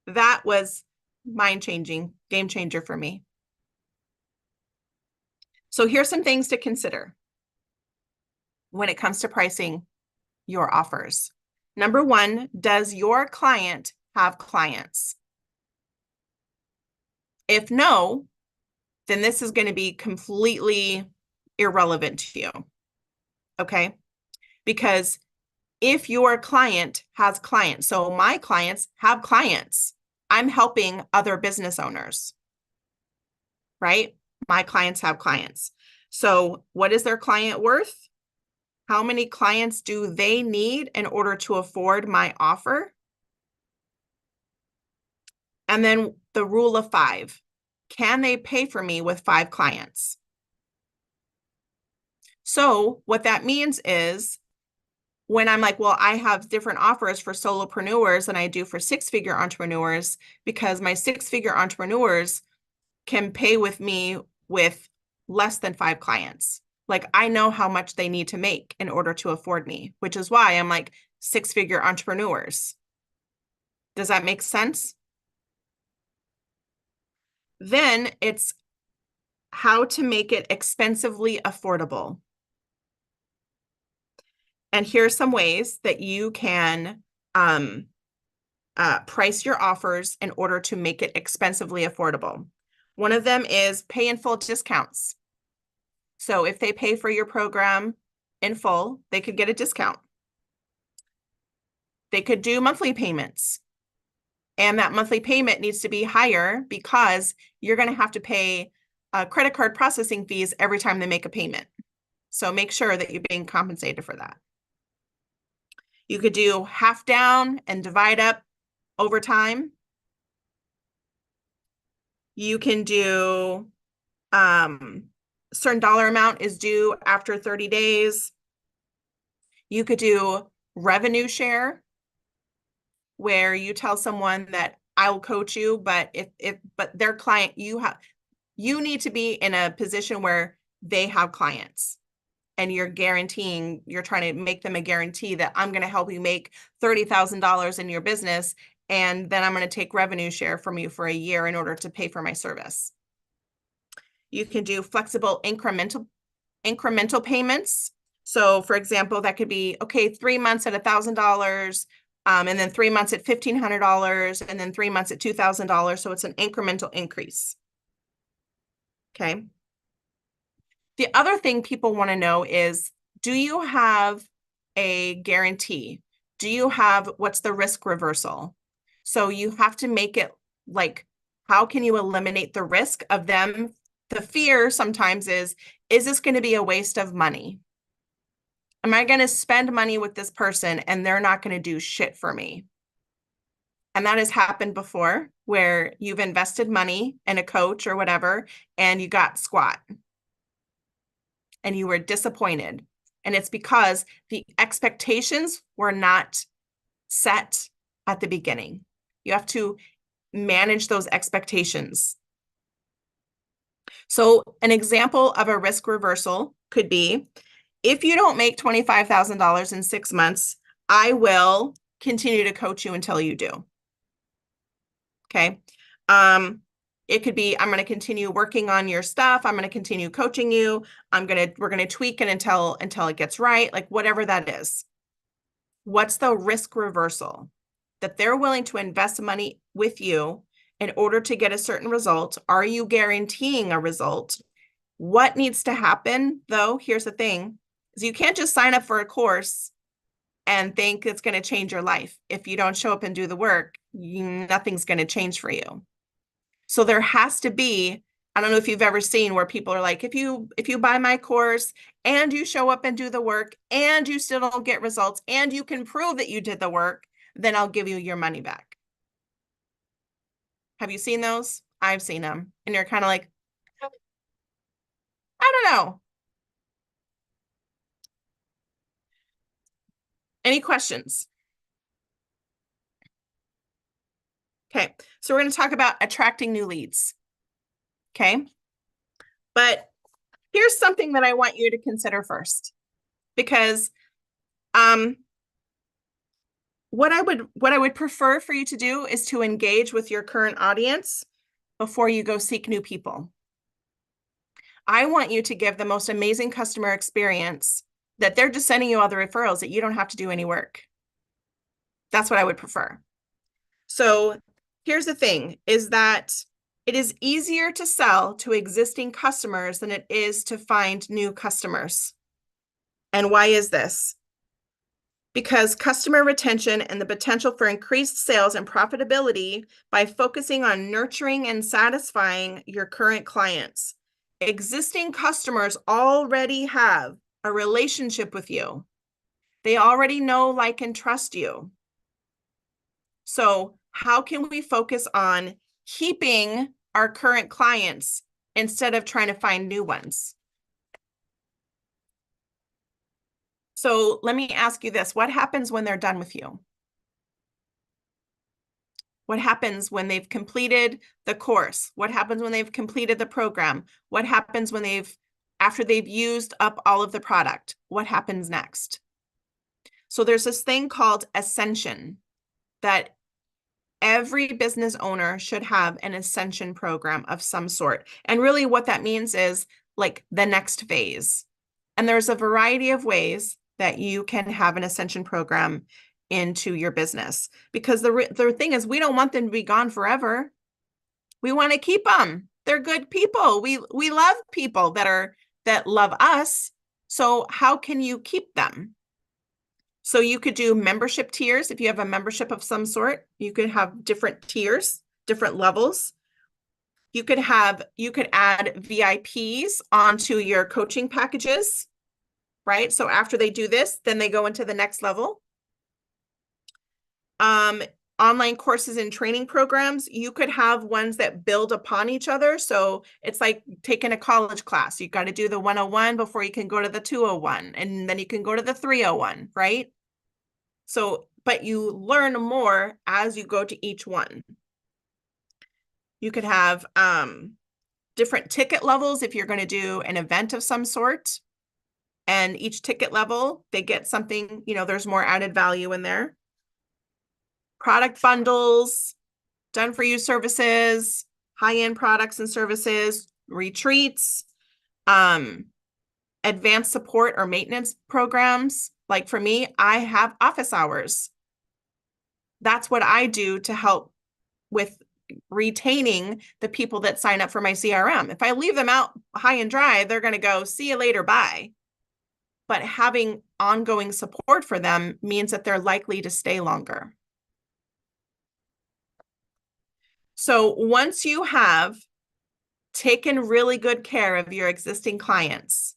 that was mind-changing, game changer for me. So here's some things to consider when it comes to pricing your offers. Number one, does your client have clients? If no, then this is going to be completely irrelevant to you. Okay? Because if your client has clients, so my clients have clients, I'm helping other business owners, right? My clients have clients. So what is their client worth? How many clients do they need in order to afford my offer? And then the rule of 5. Can they pay for me with 5 clients? So what that means is when I'm like, well, I have different offers for solopreneurs than I do for 6-figure entrepreneurs because my 6-figure entrepreneurs can pay with me with less than 5 clients. Like I know how much they need to make in order to afford me, which is why I'm like 6-figure entrepreneurs. Does that make sense? Then it's how to make it expensively affordable. And here's some ways that you can price your offers in order to make it expensively affordable. One of them is pay in full discounts. So if they pay for your program in full, they could get a discount. They could do monthly payments. And that monthly payment needs to be higher because you're going to have to pay credit card processing fees every time they make a payment. So make sure that you're being compensated for that. You could do half down and divide up over time. You can do certain dollar amount is due after 30 days. You could do revenue share, where you tell someone that I will coach you, but but their client, you need to be in a position where they have clients and you're trying to make them a guarantee that I'm going to help you make $30,000 in your business. And then I'm going to take revenue share from you for a year in order to pay for my service. You can do flexible incremental payments. So for example, that could be, okay, 3 months at $1,000, and then 3 months at $1,500, and then 3 months at $2,000. So it's an incremental increase. Okay. The other thing people want to know is, do you have a guarantee? Do you have what's the risk reversal? So you have to make it like, how can you eliminate the risk of them? The fear sometimes is this going to be a waste of money? Am I going to spend money with this person and they're not going to do shit for me? And that has happened before where you've invested money in a coach or whatever, and you got squat and you were disappointed. And it's because the expectations were not set at the beginning. You have to manage those expectations. So an example of a risk reversal could be, if you don't make $25,000 in 6 months, I will continue to coach you until you do. Okay. It could be, I'm going to continue working on your stuff. I'm going to continue coaching you. We're going to tweak it until it gets right. Like whatever that is. What's the risk reversal that they're willing to invest money with you in order to get a certain result? Are you guaranteeing a result? What needs to happen though? Here's the thing, is you can't just sign up for a course and think it's going to change your life. If you don't show up and do the work, nothing's going to change for you. So there has to be, I don't know if you've ever seen where people are like, if you buy my course and you show up and do the work and you still don't get results and you can prove that you did the work, then I'll give you your money back. Have you seen those? I've seen them. And you're kind of like, I don't know. Any questions? Okay, so we're going to talk about attracting new leads. Okay, but here's something that I want you to consider first, because what I would prefer for you to do is to engage with your current audience before you go seek new people. I want you to give the most amazing customer experience that they're just sending you all the referrals, that you don't have to do any work. That's what I would prefer. So here's the thing, is that it is easier to sell to existing customers than it is to find new customers. And why is this? Because customer retention and the potential for increased sales and profitability by focusing on nurturing and satisfying your current clients. Existing customers already have a relationship with you. They already know, like, and trust you. So how can we focus on keeping our current clients instead of trying to find new ones? So let me ask you this. What happens when they're done with you? What happens when they've completed the course? What happens when they've completed the program? What happens when after they've used up all of the product? What happens next? So there's this thing called ascension, that every business owner should have an ascension program of some sort. And really what that means is like the next phase. And there's a variety of ways that you can have an ascension program into your business, because the thing is, we don't want them to be gone forever. We want to keep them. They're good people. We love people that love us. So how can you keep them? So you could do membership tiers. If you have a membership of some sort, you could have different tiers, different levels. You could add VIPs onto your coaching packages, right? So after they do this, then they go into the next level. Online courses and training programs, you could have ones that build upon each other. So it's like taking a college class. You got to do the 101 before you can go to the 201, and then you can go to the 301, right? So, but you learn more as you go to each one. You could have different ticket levels if you're going to do an event of some sort. And each ticket level, they get something, there's more added value in there. Product bundles, done for you services, high-end products and services, retreats, advanced support or maintenance programs. Like for me, I have office hours. That's what I do to help with retaining the people that sign up for my CRM. If I leave them out high and dry, they're going to go, see you later, bye. But having ongoing support for them means that they're likely to stay longer. So once you have taken really good care of your existing clients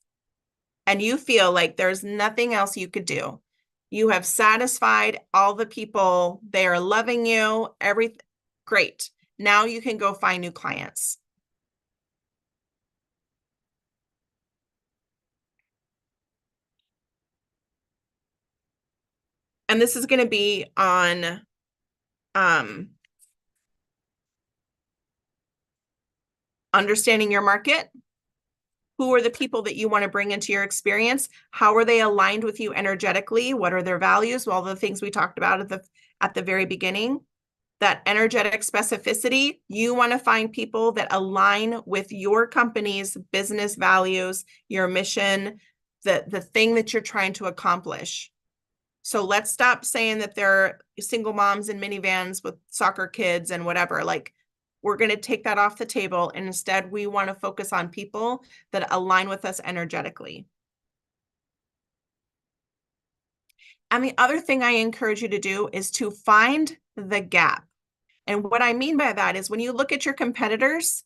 and you feel like there's nothing else you could do, you have satisfied all the people, they are loving you, everything, great. Now you can go find new clients. And this is going to be on understanding your market, Who are the people that you want to bring into your experience? How are they aligned with you energetically? What are their values? Well, the things we talked about at the very beginning. That energetic specificity, you want to find people that align with your company's business values, your mission, the thing that you're trying to accomplish. So let's stop saying that they're single moms in minivans with soccer kids and whatever. Like, we're going to take that off the table. And instead, we want to focus on people that align with us energetically. And the other thing I encourage you to do is to find the gap. And what I mean by that is when you look at your competitors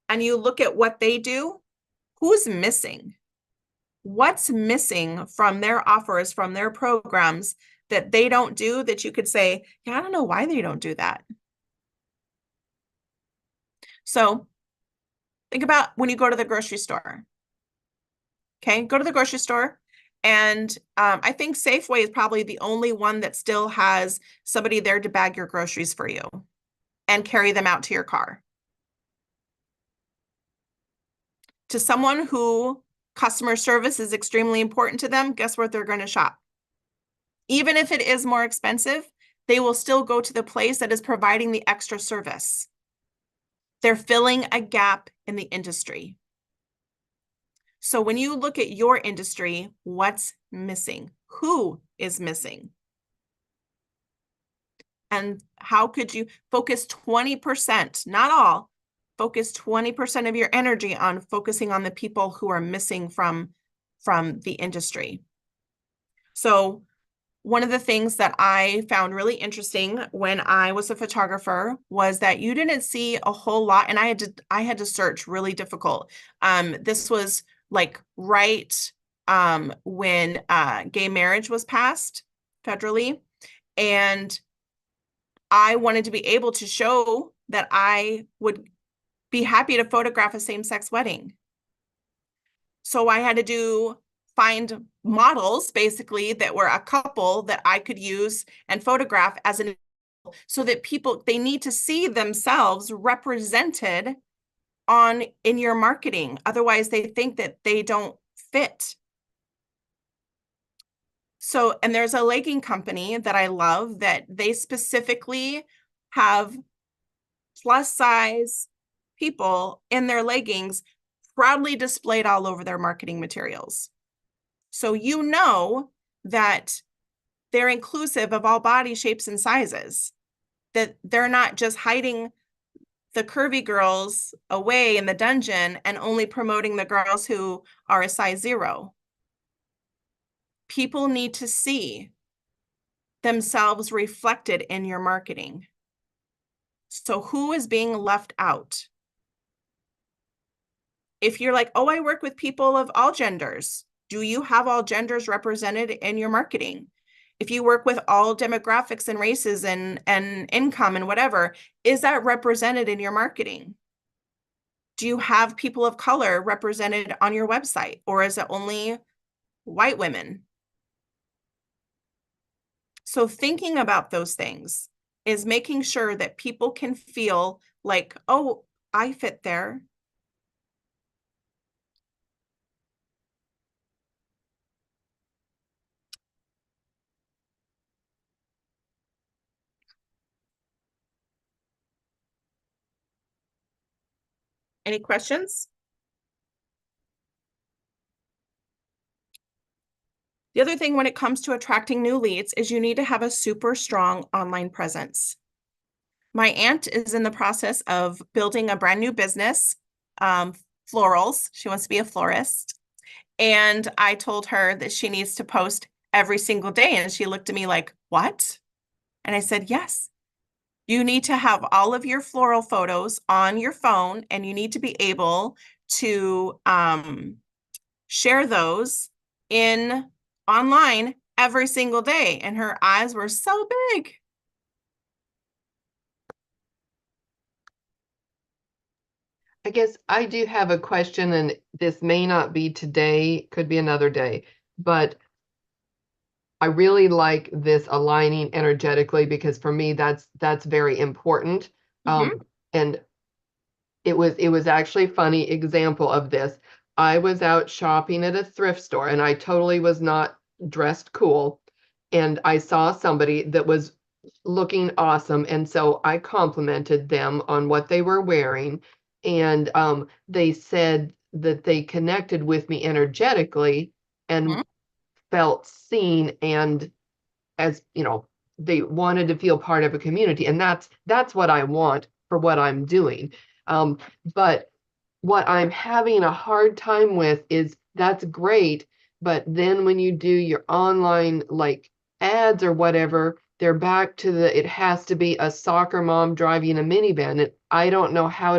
and you look at what they do, who's missing? What's missing from their offers, from their programs that they don't do that you could say, yeah, I don't know why they don't do that. So think about when you go to the grocery store. Okay, go to the grocery store. And I think Safeway is probably the only one that still has somebody there to bag your groceries for you and carry them out to your car. To someone who customer service is extremely important to them, guess where they're going to shop? Even if it is more expensive, they will still go to the place that is providing the extra service. They're filling a gap in the industry. So when you look at your industry, what's missing? Who is missing? And how could you focus 20%, not all, focus 20% of your energy on focusing on the people who are missing from the industry? So one of the things that I found really interesting when I was a photographer was that you didn't see a whole lot, and I had to search really difficult. This was like right when gay marriage was passed federally, and I wanted to be able to show that I would be happy to photograph a same-sex wedding. So I had to find models basically that were a couple that I could use and photograph as an example, so that people, they need to see themselves represented in your marketing. Otherwise, they think that they don't fit. So, and there's a legging company that I love that they specifically have plus size people in their leggings proudly displayed all over their marketing materials. So you know that they're inclusive of all body shapes and sizes, that they're not just hiding the curvy girls away in the dungeon and only promoting the girls who are a size 0. People need to see themselves reflected in your marketing. So who is being left out? If you're like, oh, I work with people of all genders, do you have all genders represented in your marketing? If you work with all demographics and races and income and whatever, is that represented in your marketing? Do you have people of color represented on your website, or is it only white women? So thinking about those things is making sure that people can feel like, oh, I fit there. Any questions? The other thing when it comes to attracting new leads is you need to have a super strong online presence. My aunt is in the process of building a brand new business, florals. She wants to be a florist. And I told her that she needs to post every single day. And she looked at me like, what? And I said, yes. You need to have all of your floral photos on your phone, and you need to be able to share those online every single day. And her eyes were so big. I guess I do have a question, and this may not be today, could be another day, but I really like this aligning energetically, because for me that's very important. Mhm. And it was actually a funny example of this. I was out shopping at a thrift store and I totally was not dressed cool. And I saw somebody that was looking awesome. And so I complimented them on what they were wearing. And they said that they connected with me energetically and Mhm. felt seen, and as you know, they wanted to feel part of a community. And that's what I want for what I'm doing. But what I'm having a hard time with is that's great, but then when you do your online like ads or whatever, they're back to it has to be a soccer mom driving a minivan. And I don't know how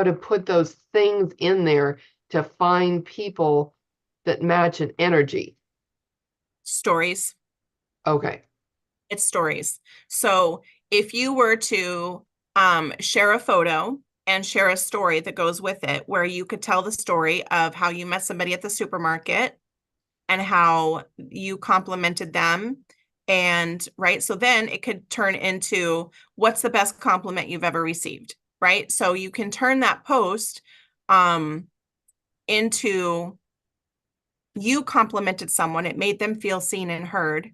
to put those things in there to find people that match an energy. Stories. Okay. It's stories. So if you were to share a photo and share a story that goes with it, where you could tell the story of how you met somebody at the supermarket and how you complimented them. And right, so then it could turn into what's the best compliment you've ever received, right? So you can turn that post into you complimented someone, it made them feel seen and heard,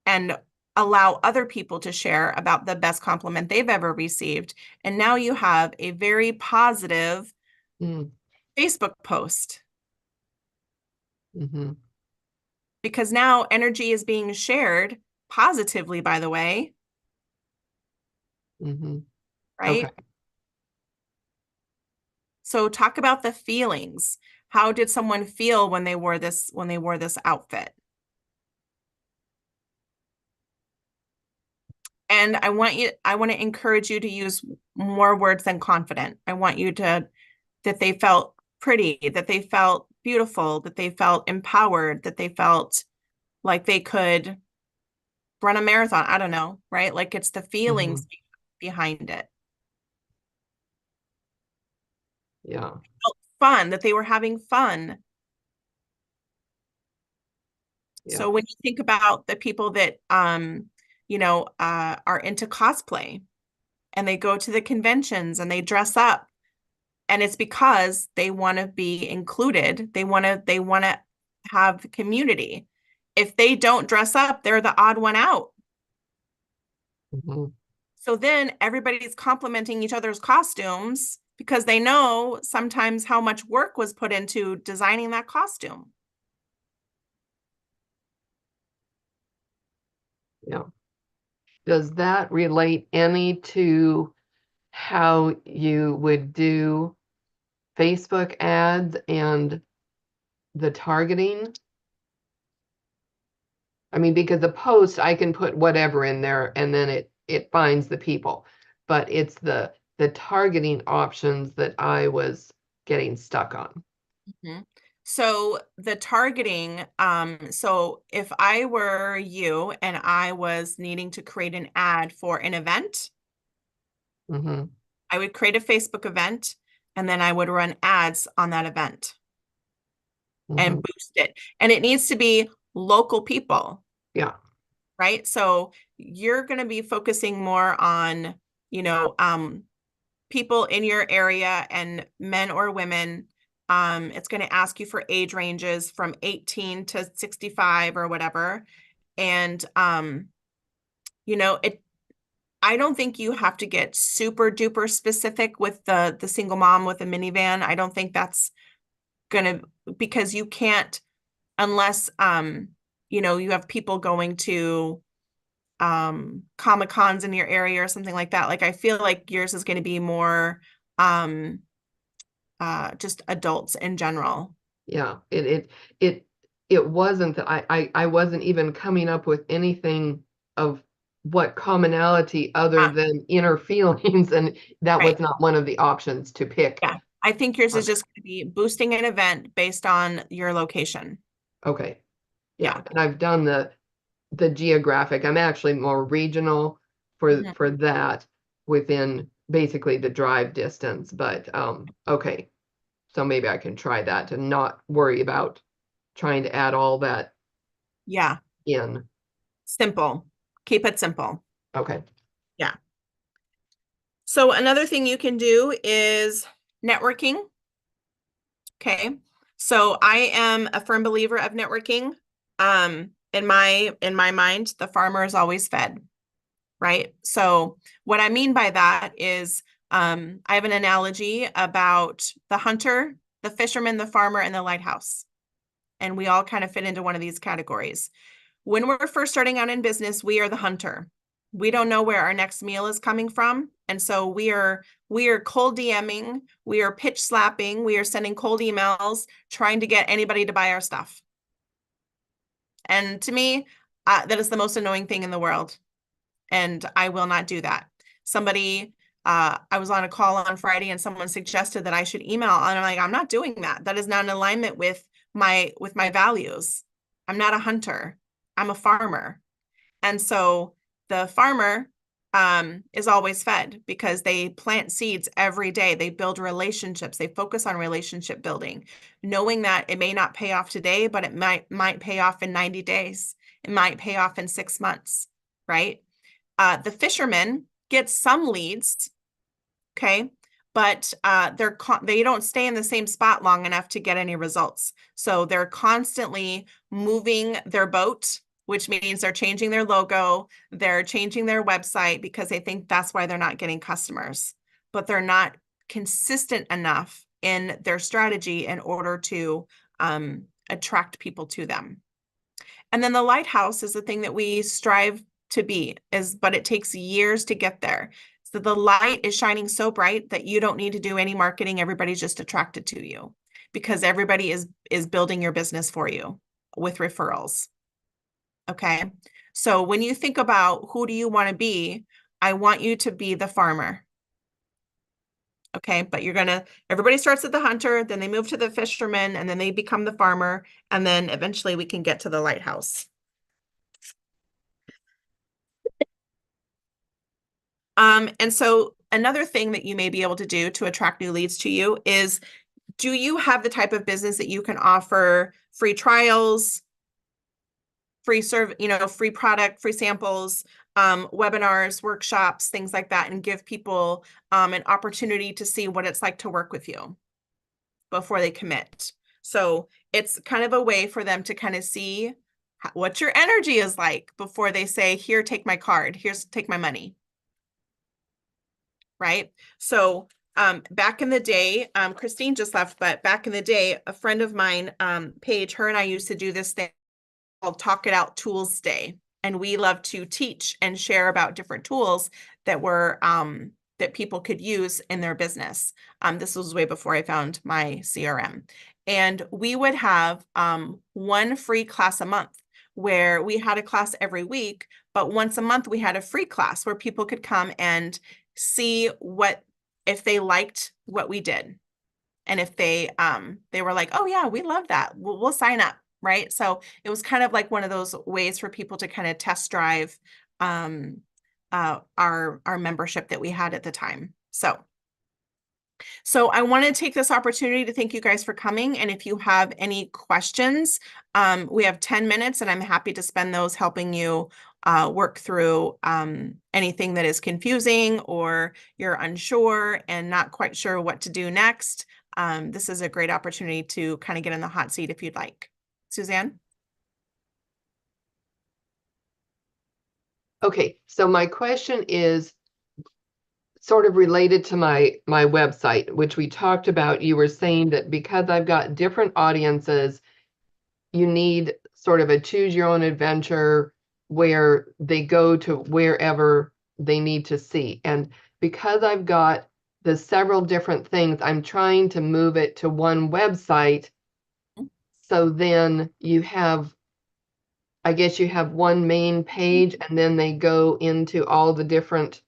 and allow other people to share about the best compliment they've ever received. And now you have a very positive Mm, Facebook post hmm because now energy is being shared positively, by the way, hmm right? Okay. So talk about the feelings. How did someone feel when they wore this outfit? And I want to encourage you to use more words than confident. I want you to that they felt pretty, that they felt beautiful, that they felt empowered, that they felt like they could run a marathon. I don't know, right? Like it's the hmm feelings behind it. Yeah. Felt fun, that they were having fun. Yeah. So when you think about the people that are into cosplay and they go to the conventions and they dress up, and it's because they want to be included. They want to have the community. If they don't dress up, they're the odd one out. hmm So then everybody's complimenting each other's costumes because they know sometimes how much work was put into designing that costume. Yeah. Does that relate any to how you would do Facebook ads and the targeting? I mean, because the post, I can put whatever in there and then it finds the people. But it's the targeting options that I was getting stuck on. Mhm. So the targeting, so if I were you and I was needing to create an ad for an event, hmm I would create a Facebook event and then I would run ads on that event hmm and boost it. And it needs to be local people, Yeah. right? So you're going to be focusing more on, you know, people in your area and men or women. It's going to ask you for age ranges from 18 to 65 or whatever. And it I don't think you have to get super duper specific with the single mom with a minivan. I don't think that's gonna because you can't unless you have people going to Comic Cons in your area or something like that. Like I feel like yours is going to be more um just adults in general. Yeah. It wasn't that I wasn't even coming up with anything of what commonality other Ah, than inner feelings, and that right. was not one of the options to pick. Yeah. I think yours is Okay. just going to be boosting an event based on your location. Okay. Yeah. Yeah. And I've done the geographic. I'm actually more regional Mhm. for that within basically the drive distance. But okay. So maybe I can try that to not worry about trying to add all that Yeah. in. Simple. Keep it simple. Okay. Yeah. So another thing you can do is networking. Okay. So I am a firm believer of networking. In my mind, the farmer is always fed, right? So what I mean by that is I have an analogy about the hunter, the fisherman, the farmer, and the lighthouse. And we all kind of fit into one of these categories. When we're first starting out in business, we are the hunter. We don't know where our next meal is coming from. And so we are cold DMing, we are pitch slapping, we are sending cold emails, trying to get anybody to buy our stuff. And to me, that is the most annoying thing in the world. And I will not do that. I was on a call on Friday and someone suggested that I should email. And I'm like, I'm not doing that. That is not in alignment with my values. I'm not a hunter. I'm a farmer. And so the farmer is always fed because they plant seeds every day. They build relationships. They focus on relationship building, knowing that it may not pay off today, but it might pay off in 90 days. It might pay off in 6 months, right? The fisherman gets some leads, okay, but they don't stay in the same spot long enough to get any results. So they're constantly moving their boat, which means they're changing their logo, they're changing their website because they think that's why they're not getting customers, but they're not consistent enough in their strategy in order to attract people to them. And then the lighthouse is the thing that we strive to be, but it takes years to get there. So the light is shining so bright that you don't need to do any marketing. Everybody's just attracted to you because everybody is building your business for you with referrals. Okay. So when you think about who do you want to be, I want you to be the farmer. Okay. But everybody starts at the hunter, then they move to the fisherman, and then they become the farmer. And then eventually we can get to the lighthouse. And so another thing that you may be able to do to attract new leads to you is, do you have the type of business that you can offer free trials, free product, free samples, webinars, workshops, things like that, and give people an opportunity to see what it's like to work with you before they commit. So it's kind of a way for them to kind of see what your energy is like before they say, here, take my card, take my money. Right? So back in the day, Christine just left, but back in the day, a friend of mine, Paige, her and I used to do this thing called Talk It Out Tools Day. And we love to teach and share about different tools that were that people could use in their business. This was way before I found my CRM. And we would have one free class a month where we had a class every week, but once a month we had a free class where people could come and see if they liked what we did. And if they were like, oh yeah, we love that, we'll sign up, right? So it was kind of like one of those ways for people to kind of test drive our membership that we had at the time. So I want to take this opportunity to thank you guys for coming. And if you have any questions, we have 10 minutes and I'm happy to spend those helping you work through anything that is confusing or you're unsure and not quite sure what to do next. This is a great opportunity to kind of get in the hot seat if you'd like. Suzanne? Okay, so my question is sort of related to my website, which we talked about. You were saying that because I've got different audiences, you need sort of a choose your own adventure where they go to wherever they need to see. And because I've got the several different things, I'm trying to move it to one website. So then I guess you have one main page and then they go into all the different.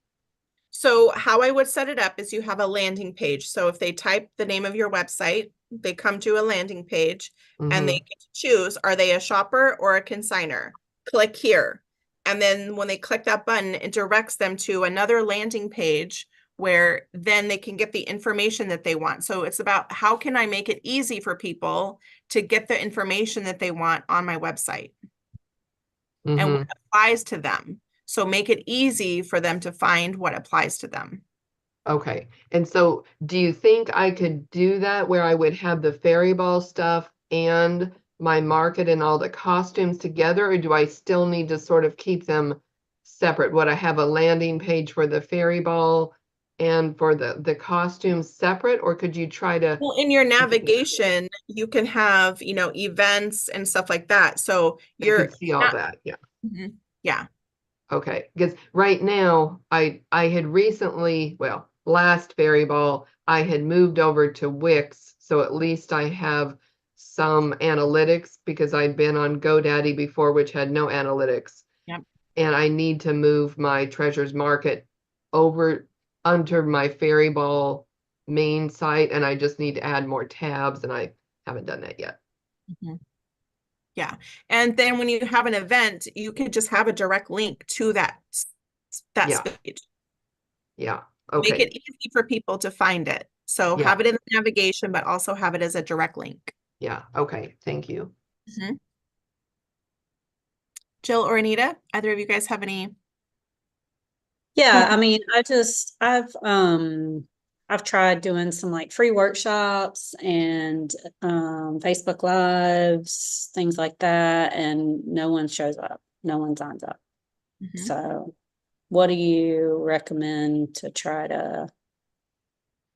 So how I would set it up is you have a landing page. So if they type the name of your website, they come to a landing page and they get to choose, are they a shopper or a consigner? Click here. And then when they click that button, it directs them to another landing page where then they can get the information that they want. So it's about how can I make it easy for people to get the information that they want on my website and what applies to them. So make it easy for them to find what applies to them. Okay. And so do you think I could do that where I would have the fairy ball stuff and my market and all the costumes together, or do I still need to sort of keep them separate? Would I have a landing page for the fairy ball and for the costumes separate, or could you try to Well, in your navigation, you can have, you know, events and stuff like that. So I you're could see all not, that? Yeah. Mhm. Yeah. Okay, because right now I had recently, well, last fairy ball, I had moved over to Wix, so at least I have some analytics because I'd been on GoDaddy before, which had no analytics. Yep. And I need to move my Treasures Market over under my fairy ball main site, and I just need to add more tabs, and I haven't done that yet. Mhm. Yeah. And then when you have an event, you could just have a direct link to that Yeah. page. Yeah, Make okay, it easy for people to find it. So Yeah. have it in the navigation, but also have it as a direct link. yeah, okay, thank you. Mhm. Jill or Anita, either of you guys have any? Yeah, I mean, I've tried doing some like free workshops and Facebook Lives, things like that, and no one shows up. No one signs up. Mhm. So what do you recommend to try to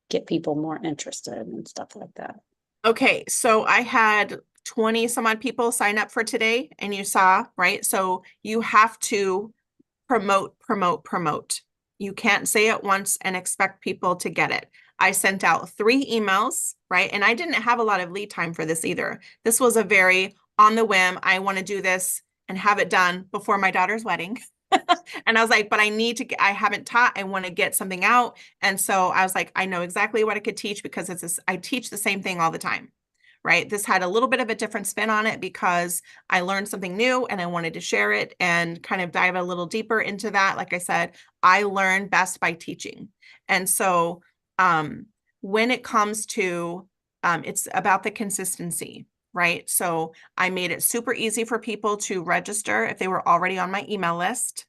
get people more interested and stuff like that? Okay, so I had 20 some odd people sign up for today, and you saw, right? So you have to promote, promote, promote. You can't say it once and expect people to get it. I sent out 3 emails, right? And I didn't have a lot of lead time for this either. This was a very on the whim, I want to do this and have it done before my daughter's wedding. And I was like, but I haven't taught, I want to get something out. And so I was like, I know exactly what I could teach because I teach the same thing all the time, right? This had a little bit of a different spin on it because I learned something new and I wanted to share it and kind of dive a little deeper into that. Like I said, I learn best by teaching. And so when it comes to, it's about the consistency, right? So I made it super easy for people to register if they were already on my email list.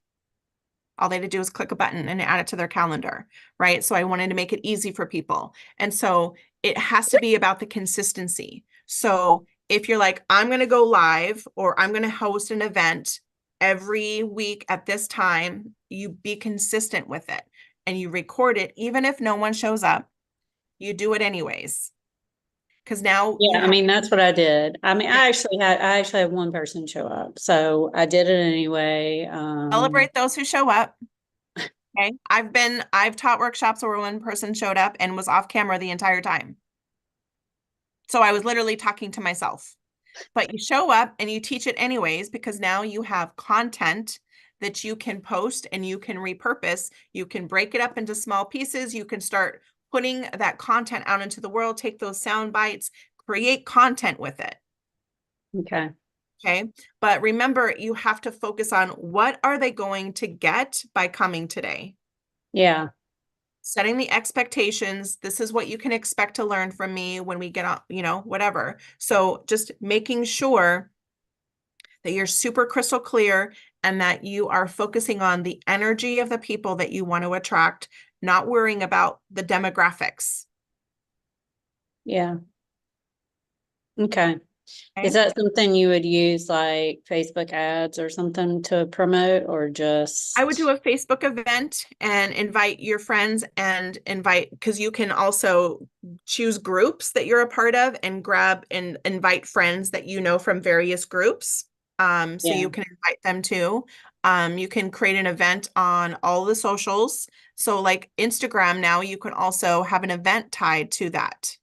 All they had to do is click a button and add it to their calendar, right? So I wanted to make it easy for people. And so it has to be about the consistency. So if you're like, I'm going to go live or I'm going to host an event every week at this time, you be consistent with it and you record it, even if no one shows up, you do it anyways. Because now you Yeah, I mean, that's what I did. I mean, I actually had one person show up, so I did it anyway. Celebrate those who show up. Okay. I've taught workshops where one person showed up and was off camera the entire time. So I was literally talking to myself. But you show up and you teach it anyways, because now you have content that you can post and you can repurpose. You can break it up into small pieces. You can start putting that content out into the world, take those sound bites, create content with it. Okay. Okay. But remember, you have to focus on what are they going to get by coming today? Yeah. Setting the expectations. This is what you can expect to learn from me when we get on, you know, whatever. So just making sure that you're super crystal clear and that you are focusing on the energy of the people that you want to attract, not worrying about the demographics. Yeah. Okay. Okay? Is that something you would use like Facebook ads or something to promote or just? I would do a Facebook event and invite your friends and because you can also choose groups that you're a part of and grab and invite friends that you know from various groups. So Yeah. you can invite them too. You can create an event on all the socials. So like Instagram now, you can also have an event tied to that.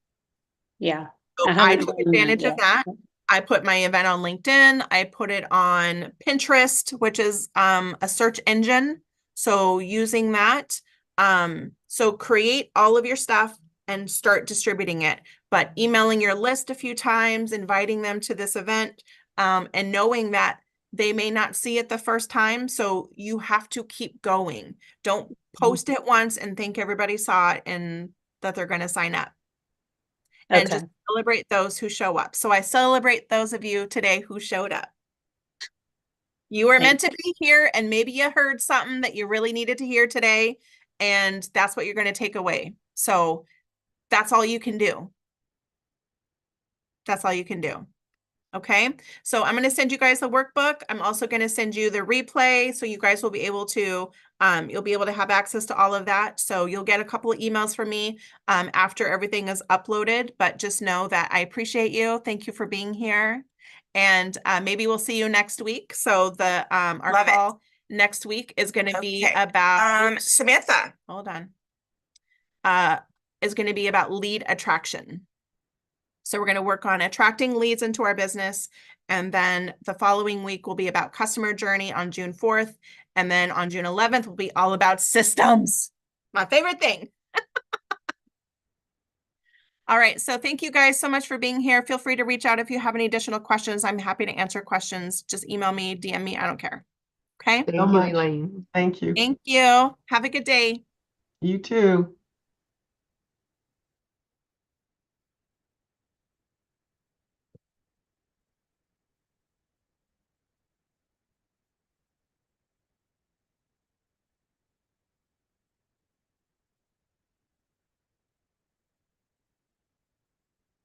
Yeah. So I I haven't took done that advantage of yet. that. I put my event on LinkedIn. I put it on Pinterest, which is a search engine. So using that. So create all of your stuff and start distributing it. But emailing your list a few times, inviting them to this event, and knowing that they may not see it the first time. So you have to keep going. Don't post it once and think everybody saw it and that they're going to sign up. And Okay. just celebrate those who show up. So I celebrate those of you today who showed up. You were meant Thanks. to be here, and maybe you heard something that you really needed to hear today, and that's what you're going to take away. So that's all you can do. That's all you can do. Okay, so I'm going to send you guys the workbook. I'm also going to send you the replay, so you guys will be able to, you'll be able to have access to all of that. So you'll get a couple of emails from me after everything is uploaded, but just know that I appreciate you. Thank you for being here. And maybe we'll see you next week. So the our Love it. call next week is going to be Okay. about, Samantha. hold on, is going to be about lead attraction. So we're going to work on attracting leads into our business. And then the following week will be about customer journey on June 4th. And then on June 11th will be all about systems. My favorite thing. All right. So thank you guys so much for being here. Feel free to reach out if you have any additional questions. I'm happy to answer questions. Just email me, DM me. I don't care. Okay. Thank So you, much. Elaine. Thank you. Thank you. Have a good day. You too.